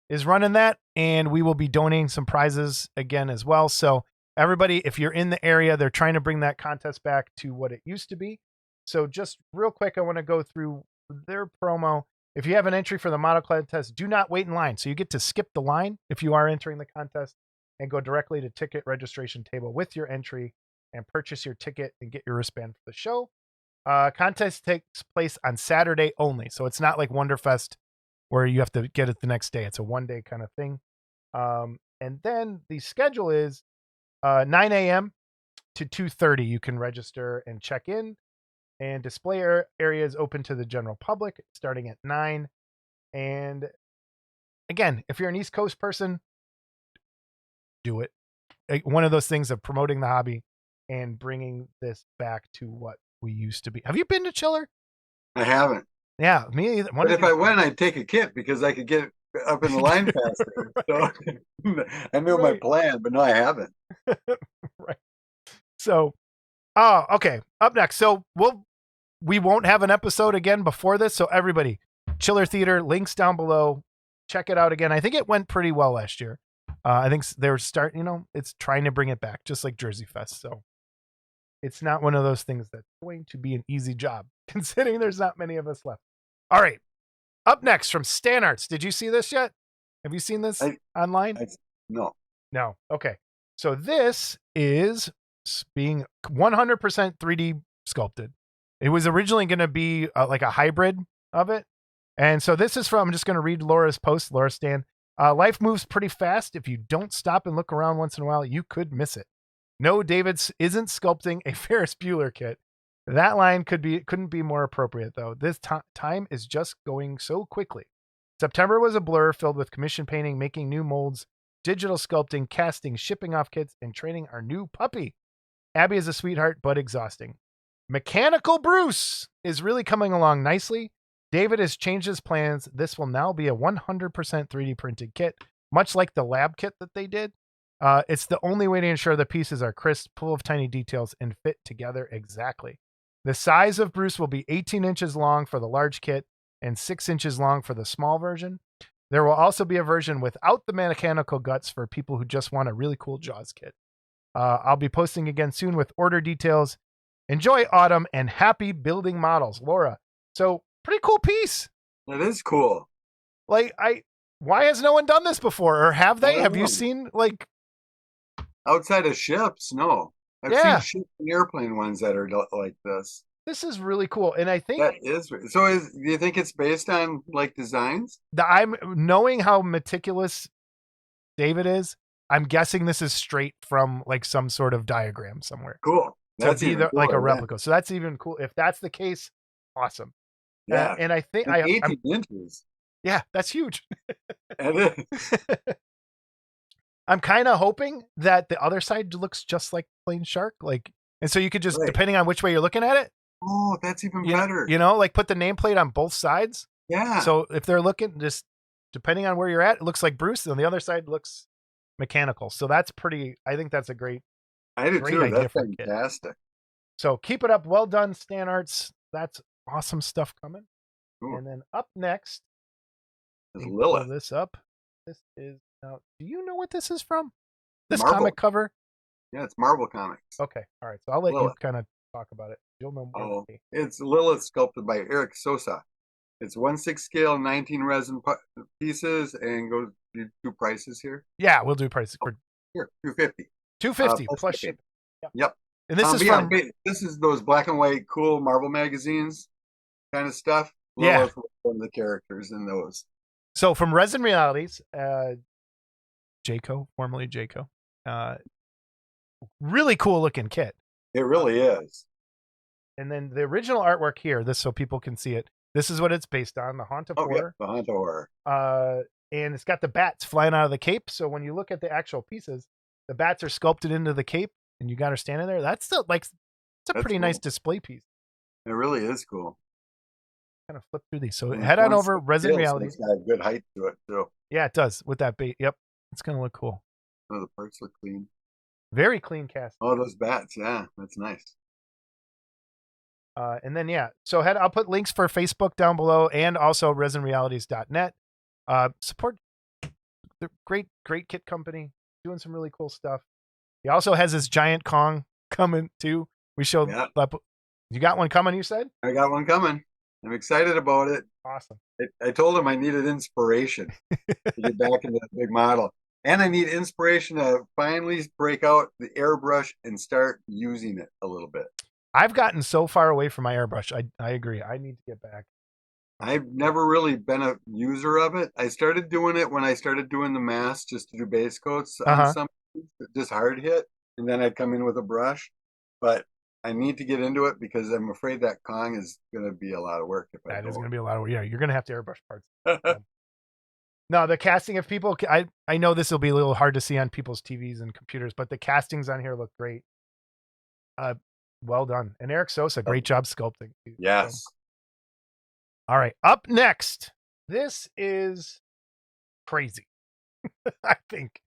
is running that, and we will be donating some prizes again as well. So everybody, if you're in the area, they're trying to bring that contest back to what it used to be. So just real quick, I want to go through their promo. If you have an entry for the model contest, do not wait in line. So you get to skip the line if you are entering the contest and go directly to ticket registration table with your entry and purchase your ticket and get your wristband for the show. Contest takes place on Saturday only. So it's not like Wonderfest where you have to get it the next day. It's a one-day kind of thing. And then the schedule is 9 a.m. to 2:30. You can register and check in. And display area is open to the general public starting at 9. And again, if you're an East Coast person, do it. One of those things of promoting the hobby and bringing this back to what we used to be. Have you been to Chiller? I haven't. Yeah, me either. But if I went, I'd take a kit because I could get up in the line faster. Right. So I knew my plan, but no, I haven't. Right. So, okay. Up next. So we won't have an episode again before this. So everybody, Chiller Theater, links down below. Check it out again. I think it went pretty well last year. I think they're it's trying to bring it back just like Jersey Fest. So it's not one of those things that's going to be an easy job considering there's not many of us left. All right. Up next from Stan Arts. Did you see this yet? Have you seen this online? No. No. Okay. So this is being 100% 3D sculpted. It was originally going to be like a hybrid of it. And so this is from, I'm just going to read Laura's post, Laura Stan. Life moves pretty fast. If you don't stop and look around once in a while, you could miss it. No, David isn't sculpting a Ferris Bueller kit. That line couldn't be more appropriate, though. This time is just going so quickly. September was a blur filled with commission painting, making new molds, digital sculpting, casting, shipping off kits, and training our new puppy. Abby is a sweetheart, but exhausting. Mechanical Bruce is really coming along nicely. David has changed his plans. This will now be a 100% 3D printed kit, much like the lab kit that they did. It's the only way to ensure the pieces are crisp, full of tiny details, and fit together exactly. The size of Bruce will be 18 inches long for the large kit and 6 inches long for the small version. There will also be a version without the mechanical guts for people who just want a really cool Jaws kit. I'll be posting again soon with order details. Enjoy autumn and happy building models, Laura. So pretty cool piece. That is cool. Like why has no one done this before? Or have they? Have you seen like outside of ships? No. I've seen ship and airplane ones that are like this. This is really cool. And I think that is so. Do you think it's based on like designs? I'm knowing how meticulous David is. I'm guessing this is straight from like some sort of diagram somewhere. Cool. That's either like a replica. So that's even cool. If that's the case, awesome. Yeah. And I think 18 inches. Yeah, that's huge. It is. I'm kind of hoping that the other side looks just like plain shark. Like, and so you could just, depending on which way you're looking at it. Oh, that's even better. Like put the nameplate on both sides. Yeah. So if they're looking, just depending on where you're at, it looks like Bruce, and the other side looks mechanical. So that's I think that's a great idea. That's fantastic. So keep it up. Well done, Stan Arts. That's awesome stuff coming. Ooh. And then up next, Lilith. Pull this up. This is now. Do you know what this is from? This Marvel. comic cover? Yeah, it's Marvel Comics. Okay, all right. So I'll let you kind of talk about it. You'll know more. Oh, it's Lilith sculpted by Eric Sosa. It's 1/6 scale, 19 resin pieces, and go do prices here. Yeah, we'll do prices. Here, $250. $250 plus shipping. Yep. And this is yeah, from this is those black and white cool Marvel magazines kind of stuff. Yeah. One of the characters in those. So from Resin Realities, Jayco, formerly Jayco. Really cool looking kit. It really is. And then the original artwork here, this so people can see it. This is what it's based on, the Haunt of Horror. Yeah, the Haunt of Horror. And it's got the bats flying out of the cape. So when you look at the actual pieces, the bats are sculpted into the cape, and you got her standing there. That's still it's a pretty cool. Nice display piece. It really is cool. Kind of flip through these. So head on over Resin Realities. It's got a good height to it too. Yeah, it does with that bait. Yep, it's gonna look cool. Oh, the parts look clean. Very clean cast. Oh, those bats. Yeah, that's nice. And then, so I'll put links for Facebook down below and also resinrealities.net. Support the great kit company doing some really cool stuff. He also has his giant Kong coming too. We showed, you got one coming, you said? I got one coming. I'm excited about it. Awesome. I told him I needed inspiration to get back into the big model. And I need inspiration to finally break out the airbrush and start using it a little bit. I've gotten so far away from my airbrush. I agree. I need to get back. I've never really been a user of it. I started doing it when I started doing the mask just to do base coats on some, just hard hit. And then I'd come in with a brush. But I need to get into it because I'm afraid that Kong is going to be a lot of work. That is going to be a lot of work. Yeah, you're going to have to airbrush parts. No, the casting of people, I know this will be a little hard to see on people's TVs and computers, but the castings on here look great. Well done. And Eric Sosa, great job sculpting. Yes. All right. Up next. This is crazy. I think.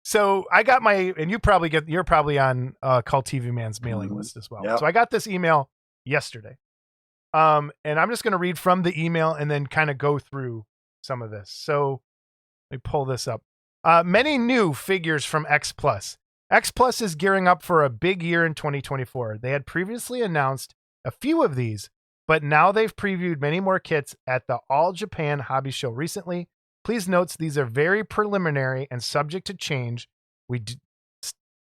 So I got and you're probably on Cult TV Man's mailing list as well. Yep. So I got this email yesterday. And I'm just going to read from the email and then kind of go through some of this. So let me pull this up. Many new figures from X Plus. X Plus is gearing up for a big year in 2024. They had previously announced a few of these, but now they've previewed many more kits at the All Japan Hobby Show recently. Please note these are very preliminary and subject to change.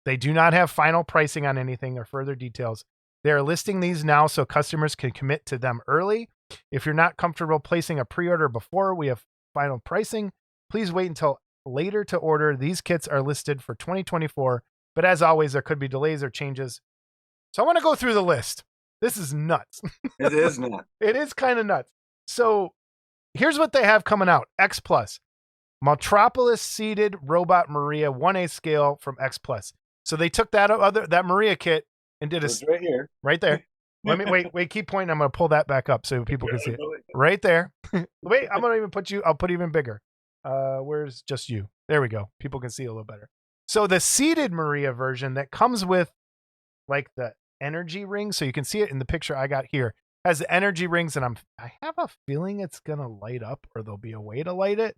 They do not have final pricing on anything or further details. They are listing these now so customers can commit to them early. If you're not comfortable placing a pre-order before we have final pricing, please wait until later to order. These kits are listed for 2024. But as always, there could be delays or changes. So I want to go through the list. This is nuts. It is nuts. It is kind of nuts. So here's what they have coming out. X Plus. Metropolis Seated Robot Maria 1/8 scale from X Plus. So they took that Maria kit and did right here. Right there. Let me wait, keep pointing. I'm going to pull that back up so people can see it. Right there. Wait, I'm going to I'll put even bigger. Where's just you? There we go. People can see a little better. So the seated Maria version that comes with like the energy rings, so you can see it in the picture I got here, has the energy rings, and I have a feeling it's gonna light up, or there'll be a way to light it.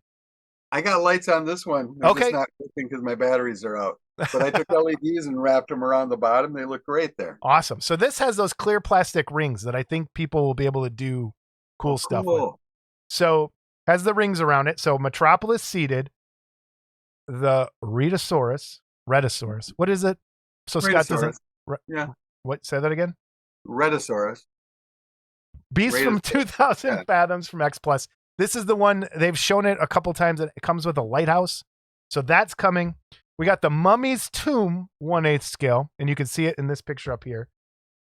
I got lights on this one. Okay. It's not working because my batteries are out. But I took LEDs and wrapped them around the bottom. They look great there. Awesome. So this has those clear plastic rings that I think people will be able to do cool stuff with. So has the rings around it. So Metropolis Seated, the Rhedosaurus. What is it? So Scott doesn't. Yeah. What? Say that again. Rhedosaurus. Beast from 2000 Fathoms from X Plus. This is the one they've shown it a couple times. It comes with a lighthouse, so that's coming. We got the Mummy's Tomb 1/8 scale, and you can see it in this picture up here.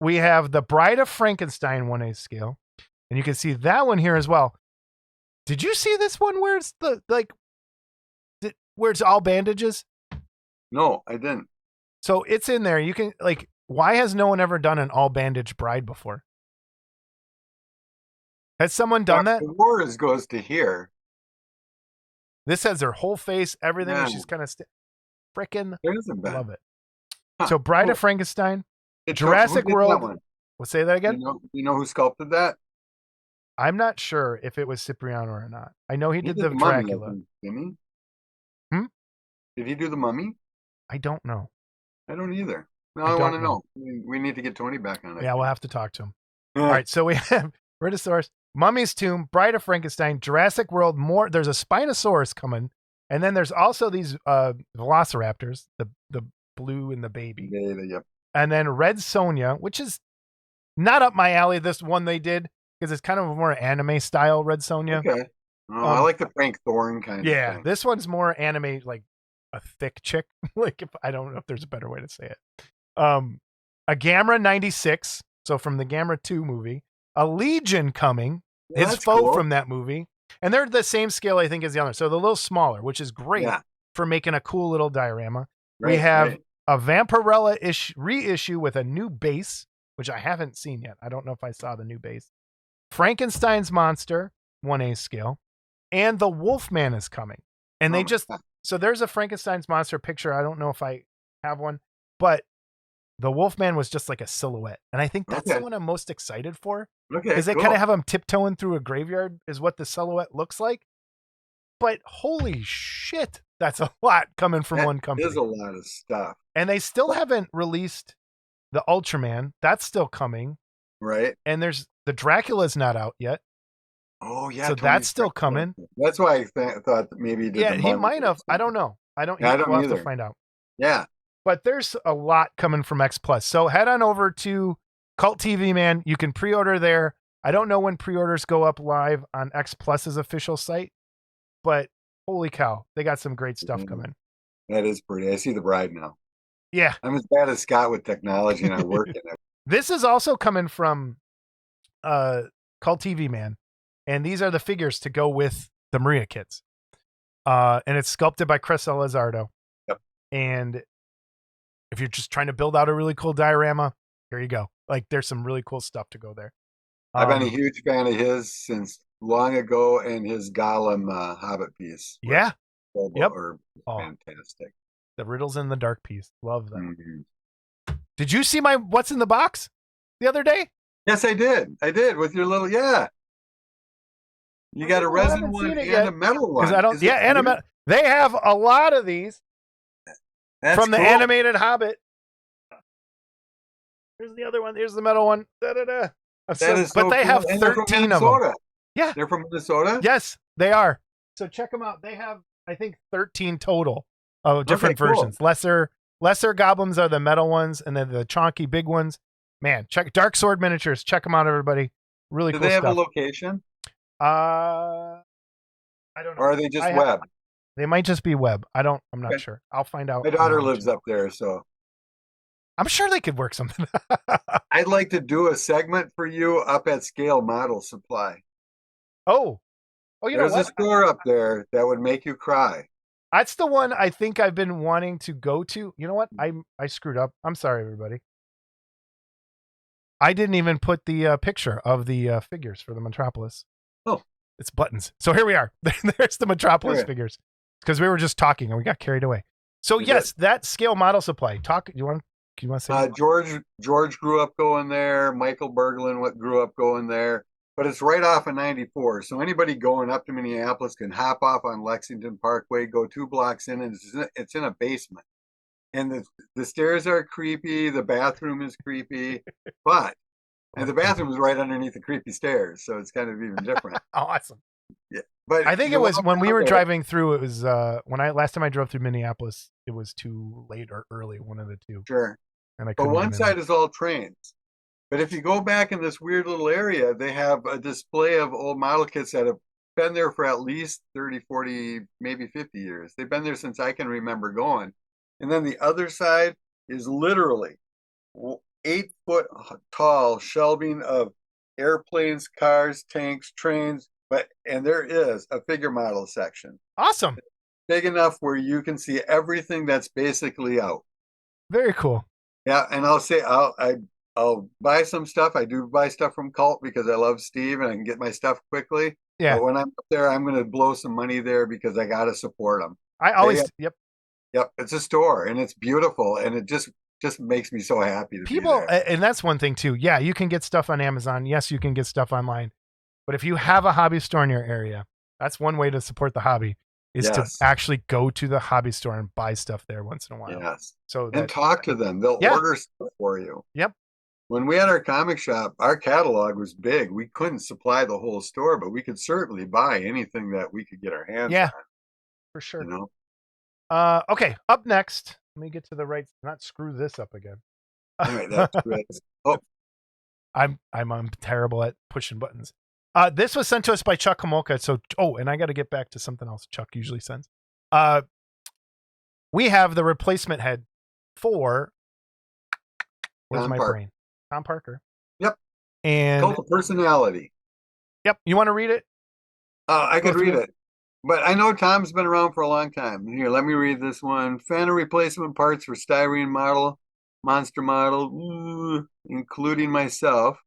We have the Bride of Frankenstein 1/8 scale, and you can see that one here as well. Did you see this one where it's where it's all bandages? No, I didn't. So it's in there. You can why has no one ever done an all bandage bride before? Has someone done that? The Wars goes to here. This has her whole face, everything. Yeah. She's kind of frickin' love it. Huh. So Bride of Frankenstein, Jurassic World. We'll say that again. You know who sculpted that? I'm not sure if it was Cipriano or not. I know he did the Mummy, Dracula. Didn't he? Did he do the Mummy? I don't know. I don't either. No, I want to know. We need to get Tony back on it. Yeah, we'll have to talk to him. All right, so we have Rhedosaurus, Mummy's Tomb, Bride of Frankenstein, Jurassic World. There's a Spinosaurus coming, and then there's also these Velociraptors, the blue and the baby. Yeah, yep. And then Red Sonja, which is not up my alley, this one they did, because it's kind of a more anime style Red Sonja. Okay. Oh, I like the Frank Thorne kind of Yeah, thing. this one's more anime, like a thick chick. Like, if I don't know if there's a better way to say it. A Gamera 96, so from the Gamera 2 movie. A Legion coming, Yeah, his that's foe cool. from that movie. And they're the same scale, I think, as the other. So they're a little smaller, which is great Yeah. for making a cool little diorama. We Right, have right. a Vampirella reissue with a new base, which I haven't seen yet. I don't know if I saw the new base. Frankenstein's monster, 1A scale. And the Wolfman is coming. And they just, so there's a Frankenstein's monster picture. I don't know if I have one, but the Wolfman was just like a silhouette. And I think that's the one I'm most excited for. Okay, Because they kind of have him tiptoeing through a graveyard is what the silhouette looks like. But holy shit, that's a lot coming from one company. There's a lot of stuff. And they still haven't released the Ultraman. That's still coming. Right. And there's the Dracula's not out yet. Oh, yeah. So that's still coming. That's why I thought that maybe he did he might have. I don't know. I don't either. have to find out. Yeah. But there's a lot coming from X Plus. So head on over to Cult TV, man. You can pre-order there. I don't know when pre-orders go up live on X Plus's official site, but holy cow, they got some great stuff coming. That is pretty. I see the bride now. Yeah. I'm as bad as Scott with technology and I work in it. This is also coming from Cult TV, man. And these are the figures to go with the Maria kits. And it's sculpted by Chris Elizardo. Yep. And if you're just trying to build out a really cool diorama, here you go. Like, there's some really cool stuff to go there. I've been a huge fan of his since long ago, and his Gollum Hobbit piece. Yeah. Yep. Fantastic. The Riddles in the Dark piece. Love that. Mm-hmm. Did you see my What's in the Box the other day? Yes, I did. I did with your little, You got a resin one and a metal one. I don't. And a metal. They have a lot of these. That's from the cool. animated Hobbit. Here's the other one. Here's the metal one. But they cool. have 13 of them. Yeah. They're from Minnesota? Yes, they are. So check them out. They have, I think, 13 total of different versions. Lesser goblins are the metal ones, and then the chonky big ones. Man, check Dark Sword Miniatures. Check them out, everybody. Really cool stuff. Do they have a location? I don't know. Or are they just web? They might just be web. I'm not sure. I'll find out. My daughter lives up there, so I'm sure they could work something. I'd like to do a segment for you up at Scale Model Supply. Oh, there's a store up there that would make you cry. That's the one I think I've been wanting to go to. You know what? I screwed up. I'm sorry, everybody. I didn't even put the picture of the figures for the Metropolis. Oh. It's buttons. So here we are. There's the Metropolis figures. Because we were just talking and we got carried away. So that Scale Model Supply. Do you want to say George grew up going there. Michael Berglund grew up going there. But it's right off of 94. So anybody going up to Minneapolis can hop off on Lexington Parkway, go 2 blocks in, and it's in a basement. And the stairs are creepy. The bathroom is creepy. And the bathroom is right underneath the creepy stairs. So it's kind of even different. Awesome. Yeah. But I think it was when we were driving through, it was last time I drove through Minneapolis, it was too late or early, one of the two. Sure. And but one side is all trains. But if you go back in this weird little area, they have a display of old model kits that have been there for at least 30, 40, maybe 50 years. They've been there since I can remember going. And then the other side is literally 8-foot tall shelving of airplanes, cars, tanks, trains. And there is a figure model section. Awesome. Big enough where you can see everything that's basically out. Very cool. Yeah, and I'll say I'll buy some stuff. I do buy stuff from Cult because I love Steve and I can get my stuff quickly. Yeah. But when I'm up there, I'm going to blow some money there because I got to support them. Yep. It's a store and it's beautiful and it just makes me so happy to people be there. And that's one thing too. Yeah, you can get stuff on Amazon. Yes, you can get stuff online. But if you have a hobby store in your area, that's one way to support the hobby is to actually go to the hobby store and buy stuff there once in a while. Yes. So and talk to them. They'll order stuff for you. Yep. When we had our comic shop, our catalog was big. We couldn't supply the whole store, but we could certainly buy anything that we could get our hands on. For sure. You know? Okay, up next, let me get to the right, not screw this up again. All right, that's great. Oh, I'm terrible at pushing buttons. This was sent to us by Chuck Homolka. So, and I got to get back to something else Chuck usually sends. We have the replacement head for where's my brain? Tom Parker. Yep. And Cult of Personality. Yep. You want to read it? I could read it. But I know Tom's been around for a long time. Here, let me read this one. Fan of replacement parts for styrene model, monster model, including myself.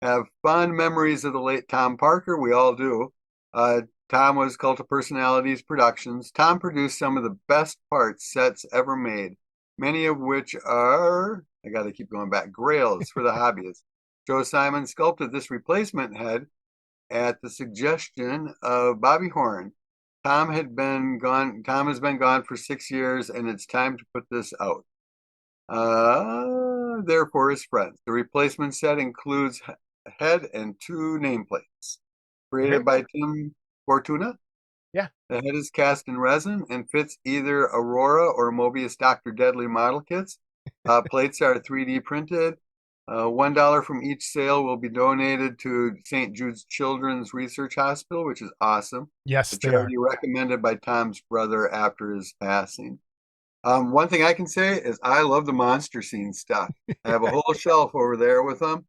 Have fond memories of the late Tom Parker. We all do. Tom was Cult of Personalities Productions. Tom produced some of the best parts sets ever made, many of which are, I got to keep going back, grails for the hobbyists. Joe Simon sculpted this replacement head at the suggestion of Bobby Horn. Tom has been gone for 6 years, and it's time to put this out. Therefore, his friends. The replacement set includes head and 2 nameplates. Created by Tim Fortuna. Yeah. The head is cast in resin and fits either Aurora or Mobius Dr. Deadly model kits. Plates are 3D printed. $1 from each sale will be donated to St. Jude's Children's Research Hospital, which is awesome. Yes, the charity recommended by Tom's brother after his passing. One thing I can say is I love the monster scene stuff. I have a whole shelf over there with them,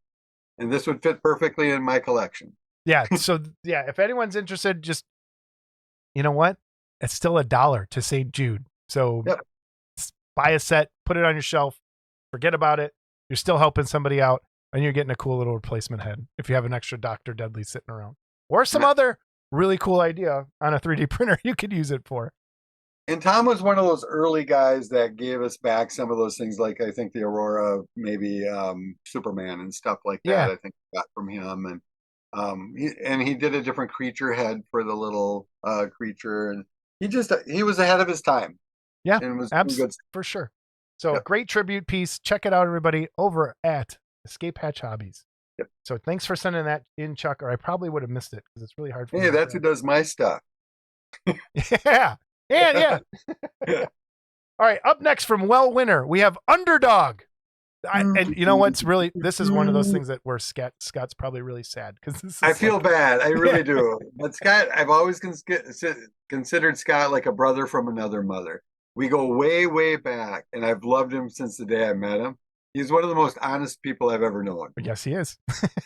and this would fit perfectly in my collection. Yeah. So yeah, if anyone's interested, just, you know what? It's still $1 to St. Jude. So buy a set, put it on your shelf, forget about it. You're still helping somebody out, and you're getting a cool little replacement head if you have an extra Dr. Deadly sitting around. Or some other really cool idea on a 3D printer you could use it for. And Tom was one of those early guys that gave us back some of those things, like I think the Aurora, maybe Superman and stuff like that. Yeah. I think we got from him, and he did a different creature head for the little creature, and he was ahead of his time. Yeah, and was good for sure. So great tribute piece. Check it out, everybody, over at Escape Hatch Hobbies. Yep. So thanks for sending that in, Chuck, or I probably would have missed it because it's really hard for me. Hey, that's who does my stuff. Yeah. All right, up next from Well Winner, we have Underdog. And you know what's really, this is one of those things that where Scott's probably really sad because I feel bad. I really do. But Scott, I've always considered Scott like a brother from another mother. We go way, way back, and I've loved him since the day I met him. He's one of the most honest people I've ever known. Yes, he is.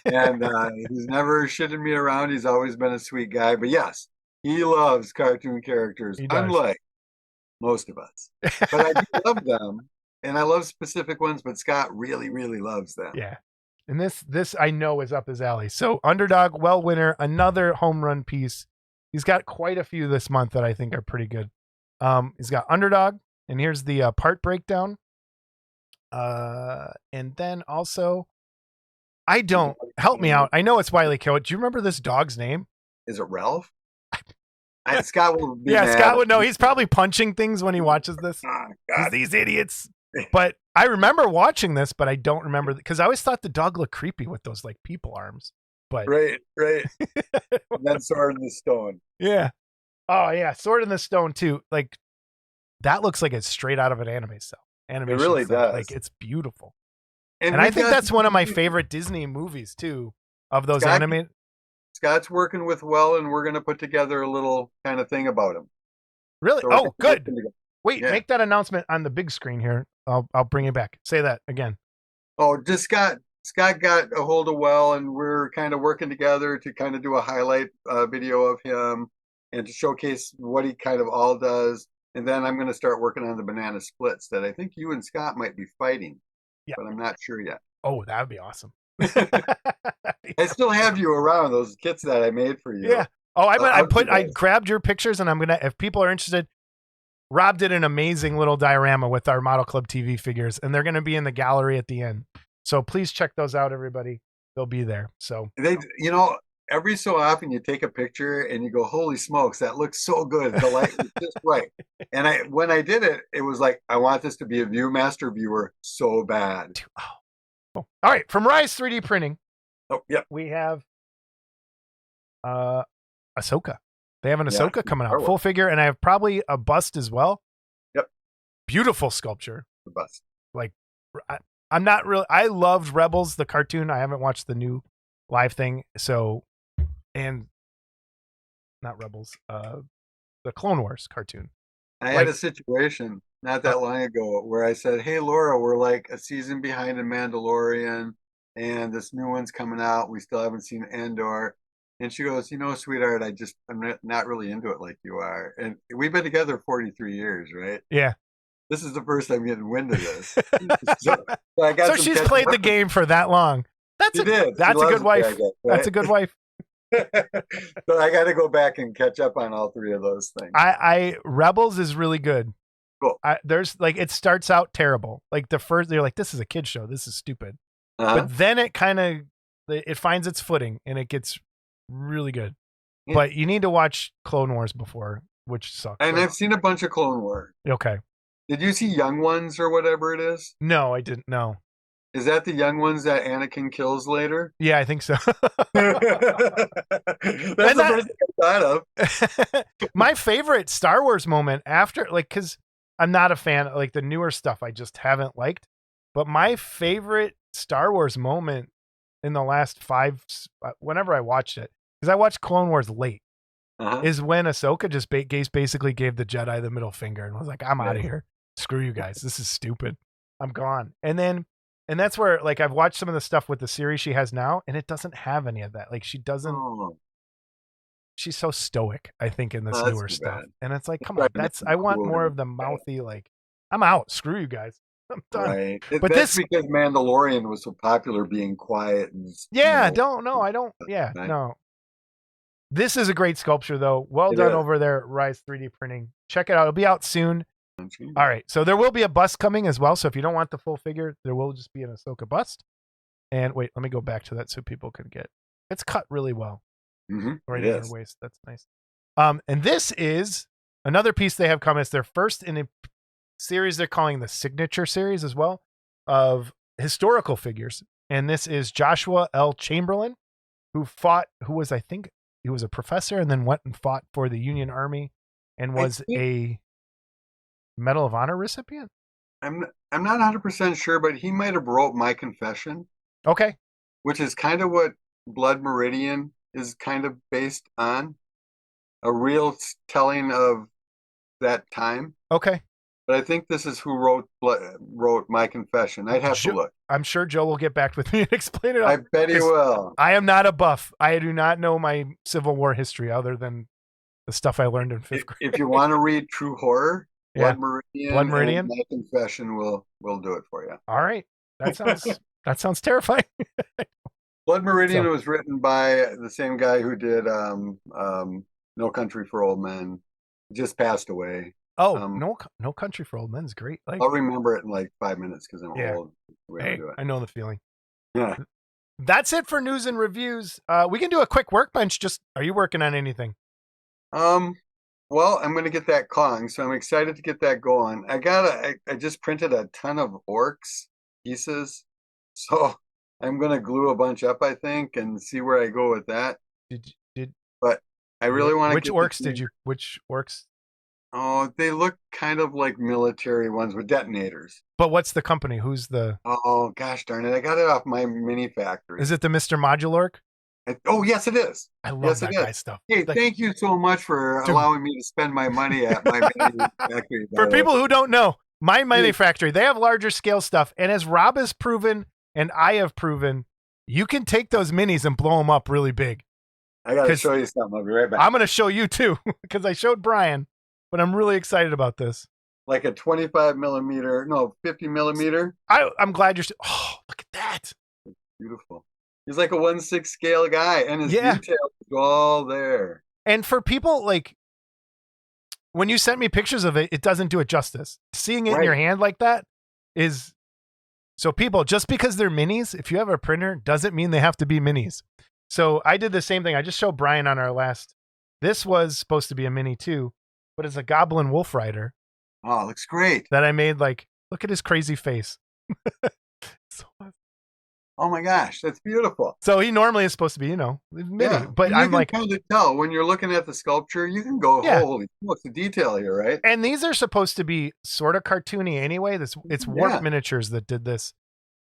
And he's never shitted me around. He's always been a sweet guy. But yes, he loves cartoon characters, unlike most of us. But I do love them, and I love specific ones, but Scott really, really loves them. Yeah. And this I know is up his alley. So Underdog, Well Winner, another home run piece. He's got quite a few this month that I think are pretty good. He's got Underdog, and here's the part breakdown. And then also, help me out. I know it's Wiley Coe. Do you remember this dog's name? Is it Ralph? Scott will be mad. Scott would know. He's probably punching things when he watches this. Oh, these idiots. But I remember watching this, but I don't remember because I always thought the dog looked creepy with those like people arms. But right. And then Sword in the Stone. Yeah. Oh yeah, Sword in the Stone too. Like that looks like it's straight out of an anime cell. Animation it really style. does. Like it's beautiful. And I think that's one of my favorite Disney movies too. Of those animated. Scott's working with Well, and we're going to put together a little kind of thing about him. Really? So good. Wait, make that announcement on the big screen here. I'll bring it back. Say that again. Oh, just Scott got a hold of Well, and we're kind of working together to kind of do a highlight video of him and to showcase what he kind of all does. And then I'm going to start working on the banana splits that I think you and Scott might be fighting. Yeah. But I'm not sure yet. Oh, that would be awesome. I still have you around, those kits that I made for you. Yeah. Oh, I grabbed your pictures, and I'm going to, if people are interested, Rob did an amazing little diorama with our Model Club TV figures, and they're going to be in the gallery at the end. So please check those out, everybody. They'll be there. So every so often you take a picture and you go, holy smokes, that looks so good. The light is just right. And when I did it, it was like, I want this to be a Viewmaster viewer so bad. Oh. All right. From Rise 3D Printing. Oh, yeah. We have Ahsoka. They have an Ahsoka coming out. Full figure. And I have probably a bust as well. Yep. Beautiful sculpture. The bust. Like, I'm not really. I loved Rebels, the cartoon. I haven't watched the new live thing. So, and not Rebels, the Clone Wars cartoon. I had a situation not that long ago where I said, "Hey, Laura, we're like a season behind in Mandalorian, and this new one's coming out. We still haven't seen Andor." And she goes, "Sweetheart, I'm not really into it like you are." And we've been together 43 years, right? Yeah. This is the first time getting wind of this. So she's played the game for that long. That's a good wife. Right? That's a good wife. So I got to go back and catch up on all three of those things. Rebels is really good. Cool. There's like, it starts out terrible. Like the first, they're like, this is a kid show. This is stupid. But then it kind of, it finds its footing and it gets really good. Yeah. But you need to watch Clone Wars before, which sucks. And I've seen a bunch of Clone Wars. Okay. Did you see Young Ones or whatever it is? No, I didn't. No. Is that the young ones that Anakin kills later? Yeah, I think so. That's the first thing I thought of. My favorite Star Wars moment after, like, because I'm not a fan of, like, the newer stuff I just haven't liked. But my favorite Star Wars moment in the last whenever I watched it, because I watched Clone Wars late, is when Ahsoka just basically gave the Jedi the middle finger and was like, I'm out of here. Screw you guys. This is stupid. I'm gone. And that's where, like, I've watched some of the stuff with the series she has now, and it doesn't have any of that. Like, she doesn't. Oh. She's so stoic, I think, in this newer stuff. Bad. And it's like, come on, I want more of the mouthy, like, I'm out. Screw you guys. I'm done. Right. But that's because Mandalorian was so popular being quiet. And, no. This is a great sculpture, though. Well done over there at Rise 3D Printing. Check it out. It'll be out soon. All right, so there will be a bust coming as well. So if you don't want the full figure, there will just be an Ahsoka bust. And wait, let me go back to that so people can get. It's cut really well, right in your waist. That's nice. And this is another piece they have coming. It's their first in a series they're calling the Signature Series as well of historical figures. And this is Joshua L. Chamberlain, who was I think he was a professor and then went and fought for the Union Army and was a Medal of Honor recipient? I'm not 100% sure, but he might have wrote My Confession. Okay. Which is kind of what Blood Meridian is kind of based on. A real telling of that time. Okay. But I think this is who wrote My Confession. I'd have to look. I'm sure Joe will get back with me and explain it. I bet he will. I am not a buff. I do not know my Civil War history other than the stuff I learned in 5th grade. If you want to read true horror, Blood Meridian, and My Confession will do it for you. All right, that sounds terrifying. Blood Meridian was written by the same guy who did No Country for Old Men. He just passed away. Oh, No Country for Old Men is great. Like, I'll remember it in like 5 minutes because I'm old. I know the feeling. Yeah. That's it for news and reviews. We can do a quick workbench. Are you working on anything? Well, I'm going to get that Kong, so I'm excited to get that going. I just printed a ton of orcs pieces, so I'm going to glue a bunch up, I think, and see where I go with that. But I really want to. Which orcs? Oh, they look kind of like military ones with detonators. But what's the company? Who's the? Oh gosh darn it! I got it off my mini factory. Is it the Mr. Modular? Oh yes, it is. I love that guy's stuff. Hey, thank you so much for allowing me to spend my money at my mini factory. For people who don't know, my mini factory, they have larger scale stuff, and as Rob has proven, and I have proven, you can take those minis and blow them up really big. I got to show you something. I'll be right back. I'm going to show you too, because I showed Brian, but I'm really excited about this. Like a 50 millimeter. I'm glad you're. Oh, look at that! It's beautiful. He's like a 1/6 scale guy, and his details are all there. And for people, like, when you sent me pictures of it, it doesn't do it justice. Seeing it in your hand like that is. So people, just because they're minis, if you have a printer, doesn't mean they have to be minis. So I did the same thing. I just showed Brian on our last. This was supposed to be a mini too, but it's a Goblin Wolf Rider. Oh, looks great. That I made, like, look at his crazy face. So awesome. Oh my gosh, that's beautiful. So he normally is supposed to be, mini, but I'm like, you can kind of tell when you're looking at the sculpture, you can go, holy smokes, the detail here, right? And these are supposed to be sort of cartoony anyway. It's Warp Miniatures that did this.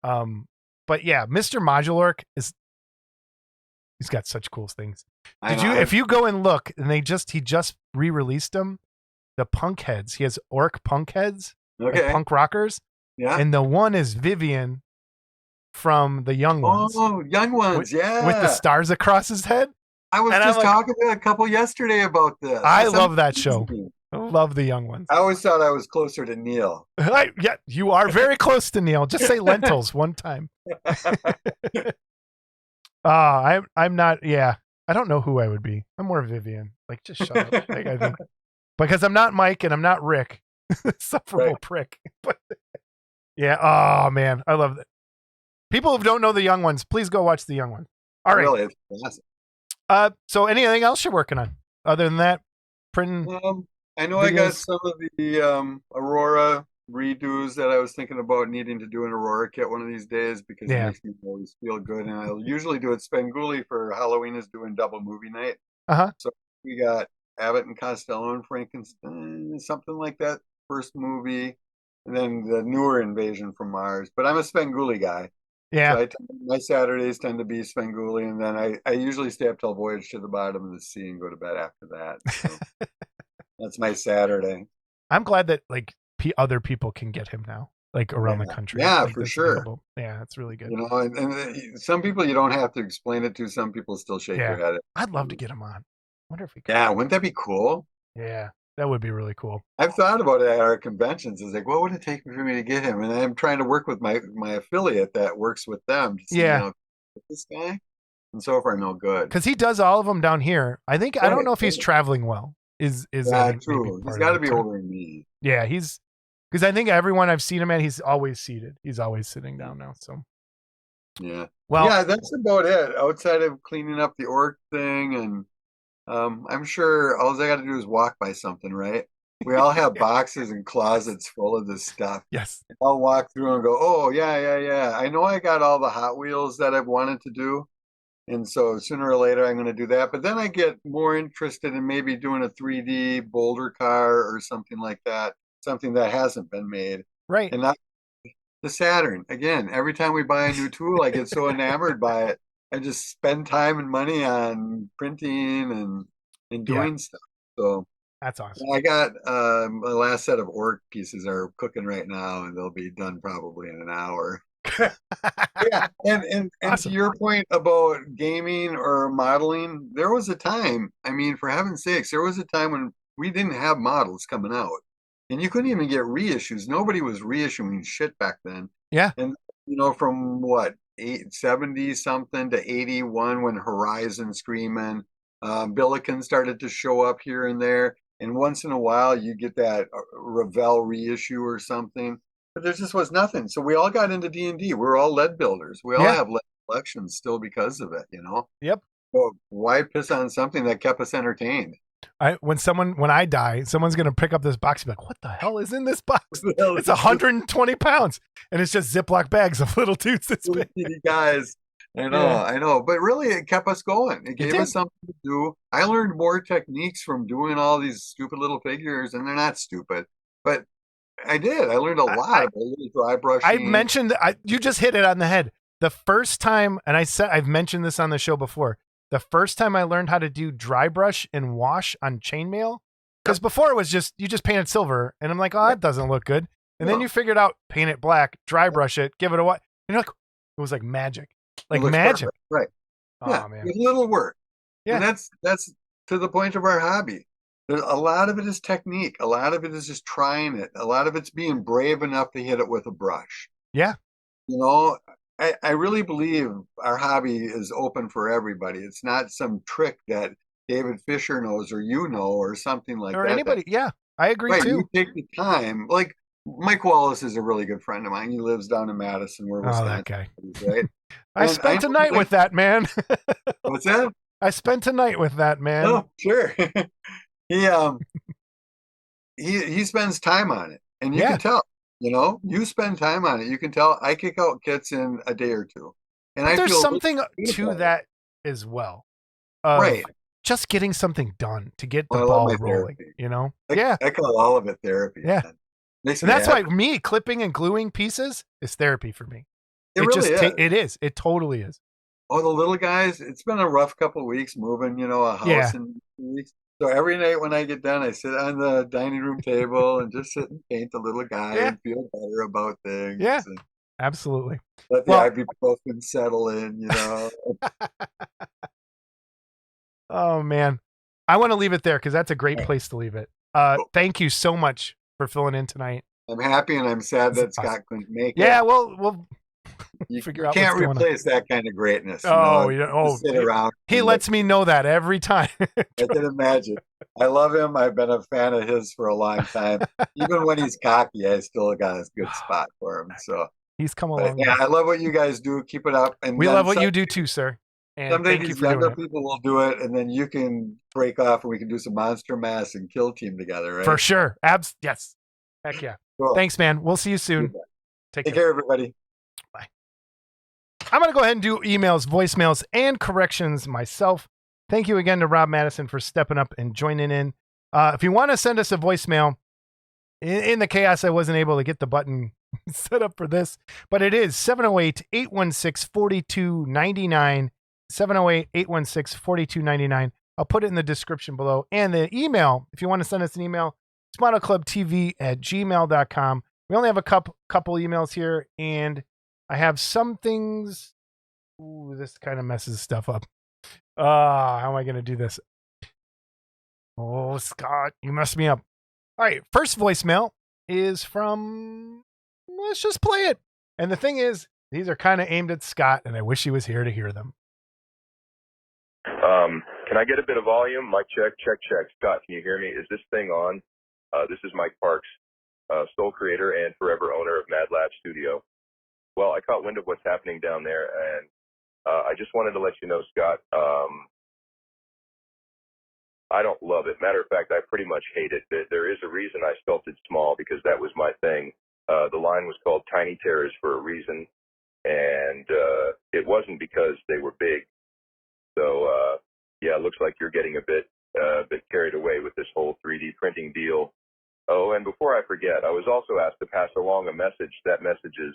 But yeah, Mr. Modulark he's got such cool things. If you go and look, and he just re-released them, the punk heads. He has orc punk heads, like punk rockers. Yeah. And the one is Vivian from the Young Ones. Oh, Young Ones, yeah. With the stars across his head. I was just talking to a couple yesterday about this. I love that show. I love the Young Ones. I always thought I was closer to Neil. Yeah, you are very close to Neil. Just say lentils one time. I'm not. Yeah, I don't know who I would be. I'm more Vivian. Like, just shut up. Like, I think because I'm not Mike and I'm not Rick. Sufferable prick. But yeah. Oh man, I love that. People who don't know the Young Ones, please go watch the Young Ones. All right. Really, it's awesome. So anything else you're working on other than that? Printing. I know videos? I got some of the Aurora redos that I was thinking about needing to do an Aurora kit one of these days because it makes me always feel good. And I'll usually do it. Spenguli for Halloween is doing double movie night. So we got Abbott and Costello and Frankenstein, something like that. First movie, and then the newer Invasion from Mars. But I'm a Spenguli guy. Yeah. So my Saturdays tend to be Spenguli, and then I usually stay up till Voyage to the Bottom of the Sea and go to bed after that. So that's my Saturday. I'm glad that like other people can get him now, like around the country. Yeah, like, for sure. Available. Yeah, it's really good. You know, and some people you don't have to explain it to. Some people still shake their head. I'd love to get him on. Wonder if we could. Yeah, wouldn't that be cool? Yeah. That would be really cool. I've thought about it at our conventions. It's like, what would it take for me to get him? And I'm trying to work with my affiliate that works with them to see, this guy. And so far, no good. Because he does all of them down here. I think I don't know if he's traveling well. Is true? He's got to be older than me. Yeah, because I think everyone I've seen him at, he's always seated. He's always sitting down now. So yeah, that's about it. Outside of cleaning up the orc thing and. I'm sure all I got to do is walk by something, right? We all have boxes and closets full of this stuff. Yes. I'll walk through and go, oh, yeah. I know I got all the Hot Wheels that I've wanted to do. And so sooner or later, I'm going to do that. But then I get more interested in maybe doing a 3D boulder car or something like that, something that hasn't been made. Right. And not the Saturn. Again, every time we buy a new tool, I get so enamored by it. I just spend time and money on printing and doing stuff. So that's awesome. I got my last set of orc pieces are cooking right now, and they'll be done probably in an hour. Yeah, and awesome. To your point about gaming or modeling, there was a time. I mean, for heaven's sakes, there was a time when we didn't have models coming out, and you couldn't even get reissues. Nobody was reissuing shit back then. Yeah, and from what. 70 something to 81 when Horizon Screaming, Billiken started to show up here and there, and once in a while you get that Revell reissue or something, but there just was nothing. So we all got into D&D. We're all lead builders. We all have lead collections still because of it, Yep. So why piss on something that kept us entertained? When I die, someone's gonna pick up this box and be like, "What the hell is in this box? It's 120 pounds, and it's just Ziploc bags of little dudes this big." Guys, I know, but really, it kept us going. It gave us something to do. I learned more techniques from doing all these stupid little figures, and they're not stupid, but I did. I learned a lot about little dry brushing. I mentioned you just hit it on the head. The first time, and I've mentioned this on the show before. The first time I learned how to do dry brush and wash on chainmail, because before it was just, you just painted silver, and I'm like, oh, that doesn't look good. And then you figured out, paint it black, dry brush it, give it a what? And you're like, it was like magic. Like magic. Perfect. Right. Oh, man. With little work. Yeah. And that's to the point of our hobby. A lot of it is technique. A lot of it is just trying it. A lot of it's being brave enough to hit it with a brush. Yeah. I really believe our hobby is open for everybody. It's not some trick that David Fisher knows or or something like that. Or anybody. Yeah, I agree too. You take the time. Like Mike Wallace is a really good friend of mine. He lives down in Madison, where Wisconsin. Oh, that guy. Right? I spent a night with that man. What's that? I spent a night with that man. Oh, sure. He spends time on it, and you can tell. You spend time on it. You can tell I kick out kits in a day or two. And but there's something to that as well. Right. Just getting something done to get the ball rolling, I call all of it therapy. Yeah. And that's why clipping and gluing pieces is therapy for me. It really is. It is. It totally is. Oh, the little guys, it's been a rough couple of weeks moving, a Yeah. house in 2 weeks. So every night when I get done, I sit on the dining room table and just sit and paint the little guy Yeah. and feel better about things. Yeah. And Absolutely. let the Well- ibuprofen settle in. Oh man. I want to leave it there because that's a great place to leave it. Thank you so much for filling in tonight. I'm happy and I'm sad that Scott couldn't make it. Yeah, we'll You figure out can't what's going on. replace that kind of greatness. Sit around. He lets me know that every time. I can imagine. I love him. I've been a fan of his for a long time. Even when he's cocky, I still got a good spot for him. So he's come along. Yeah, I love what you guys do. Keep it up. And we love what you do too, sir. And someday thank you these for doing younger it. people will do it, and then you can break off, and we can do some monster mass and kill team together. Right? For sure. Yes. Heck yeah. Cool. Thanks, man. We'll see you soon. Take care, everybody. Bye. I'm going to go ahead and do emails, voicemails, and corrections myself. Thank you again to Rob Mattison for stepping up and joining in. If you want to send us a voicemail, in the chaos, I wasn't able to get the button set up for this, but it is 708-816-4299, 708-816-4299. I'll put it in the description below. And the email, if you want to send us an email, it's modelclubtv@gmail.com. We only have a couple emails here, and I have some things. Ooh, this kind of messes stuff up. How am I going to do this? Oh, Scott, you messed me up. All right, first voicemail is from, let's just play it. And the thing is, these are kind of aimed at Scott, and I wish he was here to hear them. Can I get a bit of volume? Mic check. Scott, can you hear me? Is this thing on? This is Mike Parks, sole creator and forever owner of Mad Lab Studio. Well, I caught wind of what's happening down there, and I just wanted to let you know, Scott, I don't love it. Matter of fact, I pretty much hate it. There is a reason I sculpted small, because that was my thing. The line was called Tiny Terrors for a reason, and it wasn't because they were big. So, yeah, it looks like you're getting a bit carried away with this whole 3D printing deal. Oh, and before I forget, I was also asked to pass along a message. That message is,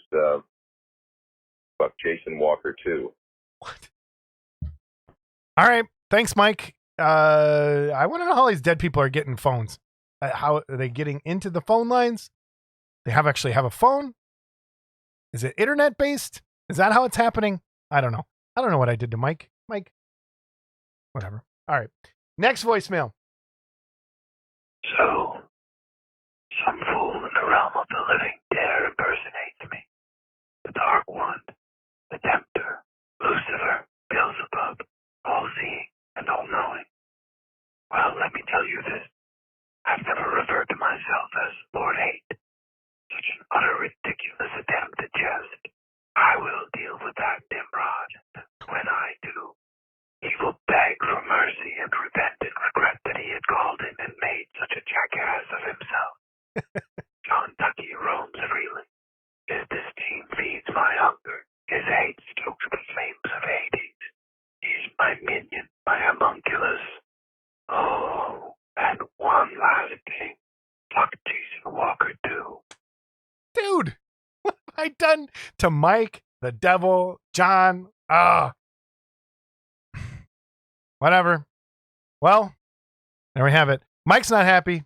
fuck Jason Walker, too. What? All right. Thanks, Mike. I want to know how these dead people are getting phones. How are they getting into the phone lines? They actually have a phone? Is it internet based? Is that how it's happening? I don't know. I don't know what I did to Mike. Whatever. All right. Next voicemail. So, some fool in the realm of the living dare impersonates me. The Dark One, the Tempter, Lucifer, Beelzebub, all-seeing and all-knowing. Well, let me tell you this. I've never referred to myself as Lord Hate. Such an utter ridiculous attempt at jest. I will deal with that Nimrod. When I do, he will beg for mercy and repent and regret that he had called in and made such a jackass of himself. John Tucky roams freely. His disdain feeds my hunger. His hate stokes the flames of Hades. He's my minion, my homunculus. Oh, and one last thing. Fuck Jason Walker, too. Dude, what have I done to Mike, the devil, John? Whatever. Well, there we have it. Mike's not happy.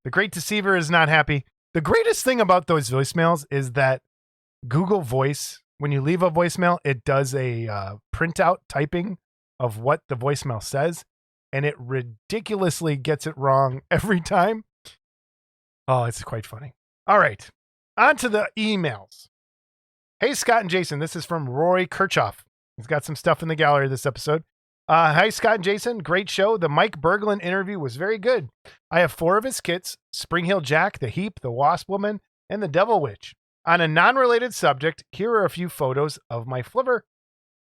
The Great Deceiver is not happy. The greatest thing about those voicemails is that Google Voice, when you leave a voicemail, it does a printout typing of what the voicemail says, and it ridiculously gets it wrong every time. Oh, it's quite funny. All right. On to the emails. Hey, Scott and Jason. This is from Roy Kirchhoff. He's got some stuff in the gallery this episode. Hi, Scott and Jason. Great show. The Mike Berglund interview was very good. I have 4 of his kits: Spring Hill Jack, the Heap, the Wasp Woman, and the Devil Witch. On a non-related subject, here are a few photos of my flivver.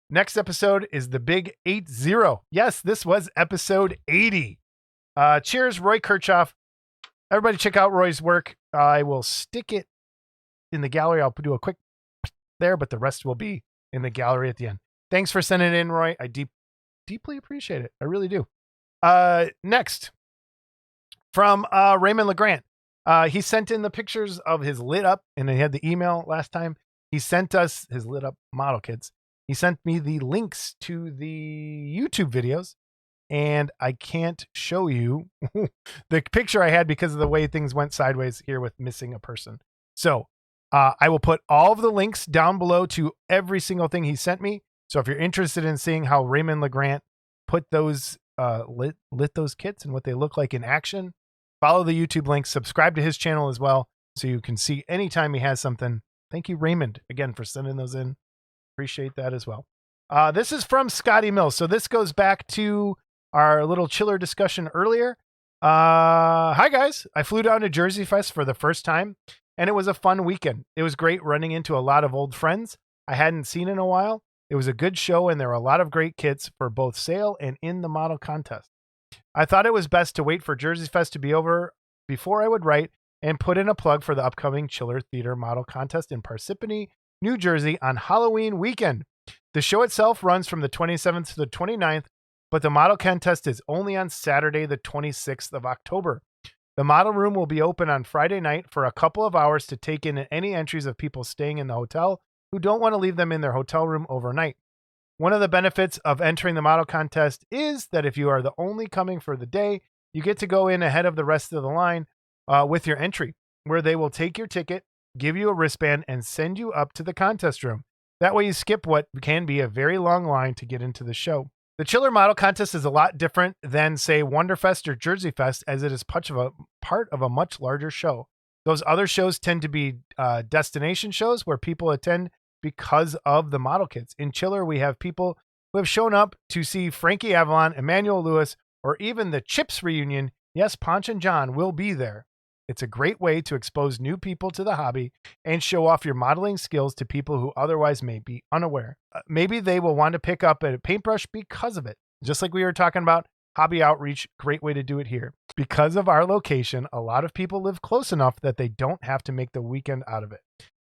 Next episode is the big 80. Yes, this was episode 80. Cheers, Roy Kirchhoff. Everybody check out Roy's work. I will stick it in the gallery. I'll do a quick there, but the rest will be in the gallery at the end. Thanks for sending it in, Roy. I deeply appreciate it. I really do. Next, from Raymond LeGrant. He sent in the pictures of his lit up, and he had the email last time. he sent us his lit up model kits. He sent me the links to the YouTube videos, and I can't show you the picture I had because of the way things went sideways here with missing a person. So I will put all of the links down below to every single thing he sent me. So if you're interested in seeing how Raymond LeGrant put those lit those kits and what they look like in action, follow the YouTube link, subscribe to his channel as well, so you can see anytime he has something. Thank you, Raymond, again, for sending those in. Appreciate that as well. This is from Scotty Mills. So this goes back to our little chiller discussion earlier. Hi, guys. I flew down to Jersey Fest for the first time, and it was a fun weekend. It was great running into a lot of old friends I hadn't seen in a while. It was a good show, and there were a lot of great kits for both sale and in the model contest. I thought it was best to wait for Jersey Fest to be over before I would write and put in a plug for the upcoming Chiller Theater Model Contest in Parsippany, New Jersey on Halloween weekend. The show itself runs from the 27th to the 29th, but the model contest is only on Saturday, the 26th of October. The model room will be open on Friday night for a couple of hours to take in any entries of people staying in the hotel who don't want to leave them in their hotel room overnight. One of the benefits of entering the model contest is that if you are the only coming for the day, you get to go in ahead of the rest of the line with your entry, where they will take your ticket, give you a wristband, and send you up to the contest room. That way you skip what can be a very long line to get into the show. The Chiller Model Contest is a lot different than, say, Wonderfest or Jersey Fest, as it is part of a much larger show. Those other shows tend to be destination shows where people attend because of the model kits. In Chiller, we have people who have shown up to see Frankie Avalon, Emmanuel Lewis, or even the Chips reunion. Yes, Ponch and John will be there. It's a great way to expose new people to the hobby and show off your modeling skills to people who otherwise may be unaware. Maybe they will want to pick up a paintbrush because of it. Just like we were talking about hobby outreach, great way to do it here. Because of our location, a lot of people live close enough that they don't have to make the weekend out of it.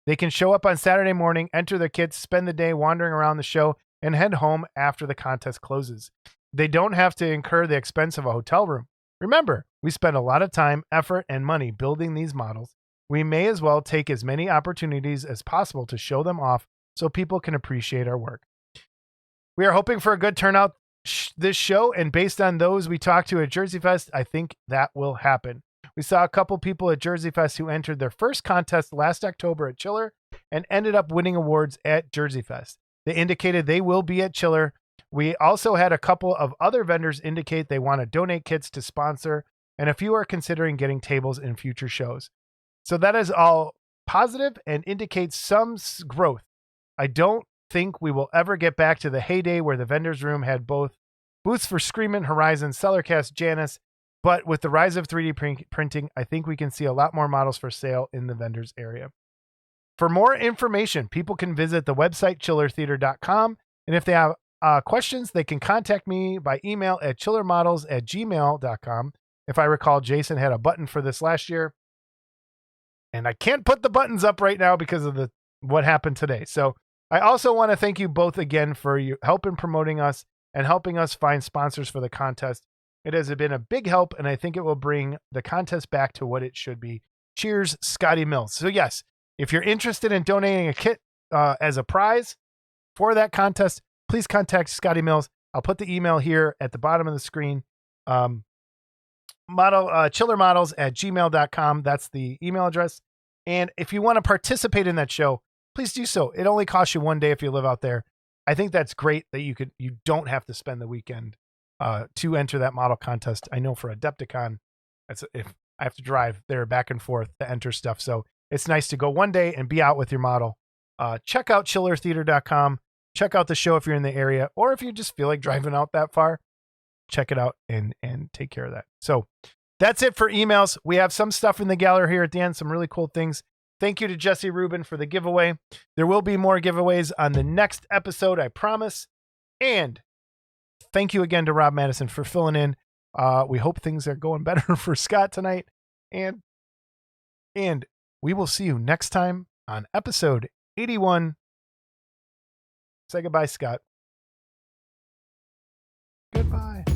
They can show up on Saturday morning, enter their kits, spend the day wandering around the show, and head home after the contest closes. They don't have to incur the expense of a hotel room. Remember, we spend a lot of time, effort, and money building these models. We may as well take as many opportunities as possible to show them off so people can appreciate our work. We are hoping for a good turnout this show, and based on those we talked to at Jersey Fest, I think that will happen. We saw a couple people at Jersey Fest who entered their first contest last October at Chiller and ended up winning awards at Jersey Fest. They indicated they will be at Chiller. We also had a couple of other vendors indicate they want to donate kits to sponsor, and a few are considering getting tables in future shows. So that is all positive and indicates some growth. I don't think we will ever get back to the heyday where the vendors room had both booths for Screamin', Horizon, Cellarcast, Janus, but with the rise of 3D printing, I think we can see a lot more models for sale in the vendors area. For more information, people can visit the website chillertheater.com, and if they have questions, they can contact me by email at chillermodels@gmail.com. If I recall, Jason had a button for this last year, and I can't put the buttons up right now because of what happened today. So I also want to thank you both again for your help in promoting us and helping us find sponsors for the contest. It has been a big help, and I think it will bring the contest back to what it should be. Cheers, Scotty Mills. So yes, if you're interested in donating a kit as a prize for that contest, please contact Scotty Mills. I'll put the email here at the bottom of the screen. Chillermodels@gmail.com. That's the email address. And if you want to participate in that show, please do so. It only costs you one day if you live out there. I think that's great that you don't have to spend the weekend to enter that model contest. I know for Adepticon, if I have to drive there back and forth to enter stuff. So it's nice to go one day and be out with your model. Check out chillertheater.com. Check out the show if you're in the area, or if you just feel like driving out that far, check it out and take care of that. So that's it for emails. We have some stuff in the gallery here at the end, some really cool things. Thank you to Jesse Rubin for the giveaway. There will be more giveaways on the next episode, I promise. And thank you again to Rob Mattison for filling in. We hope things are going better for Scott tonight. And we will see you next time on episode 81. Say goodbye, Scott. Goodbye.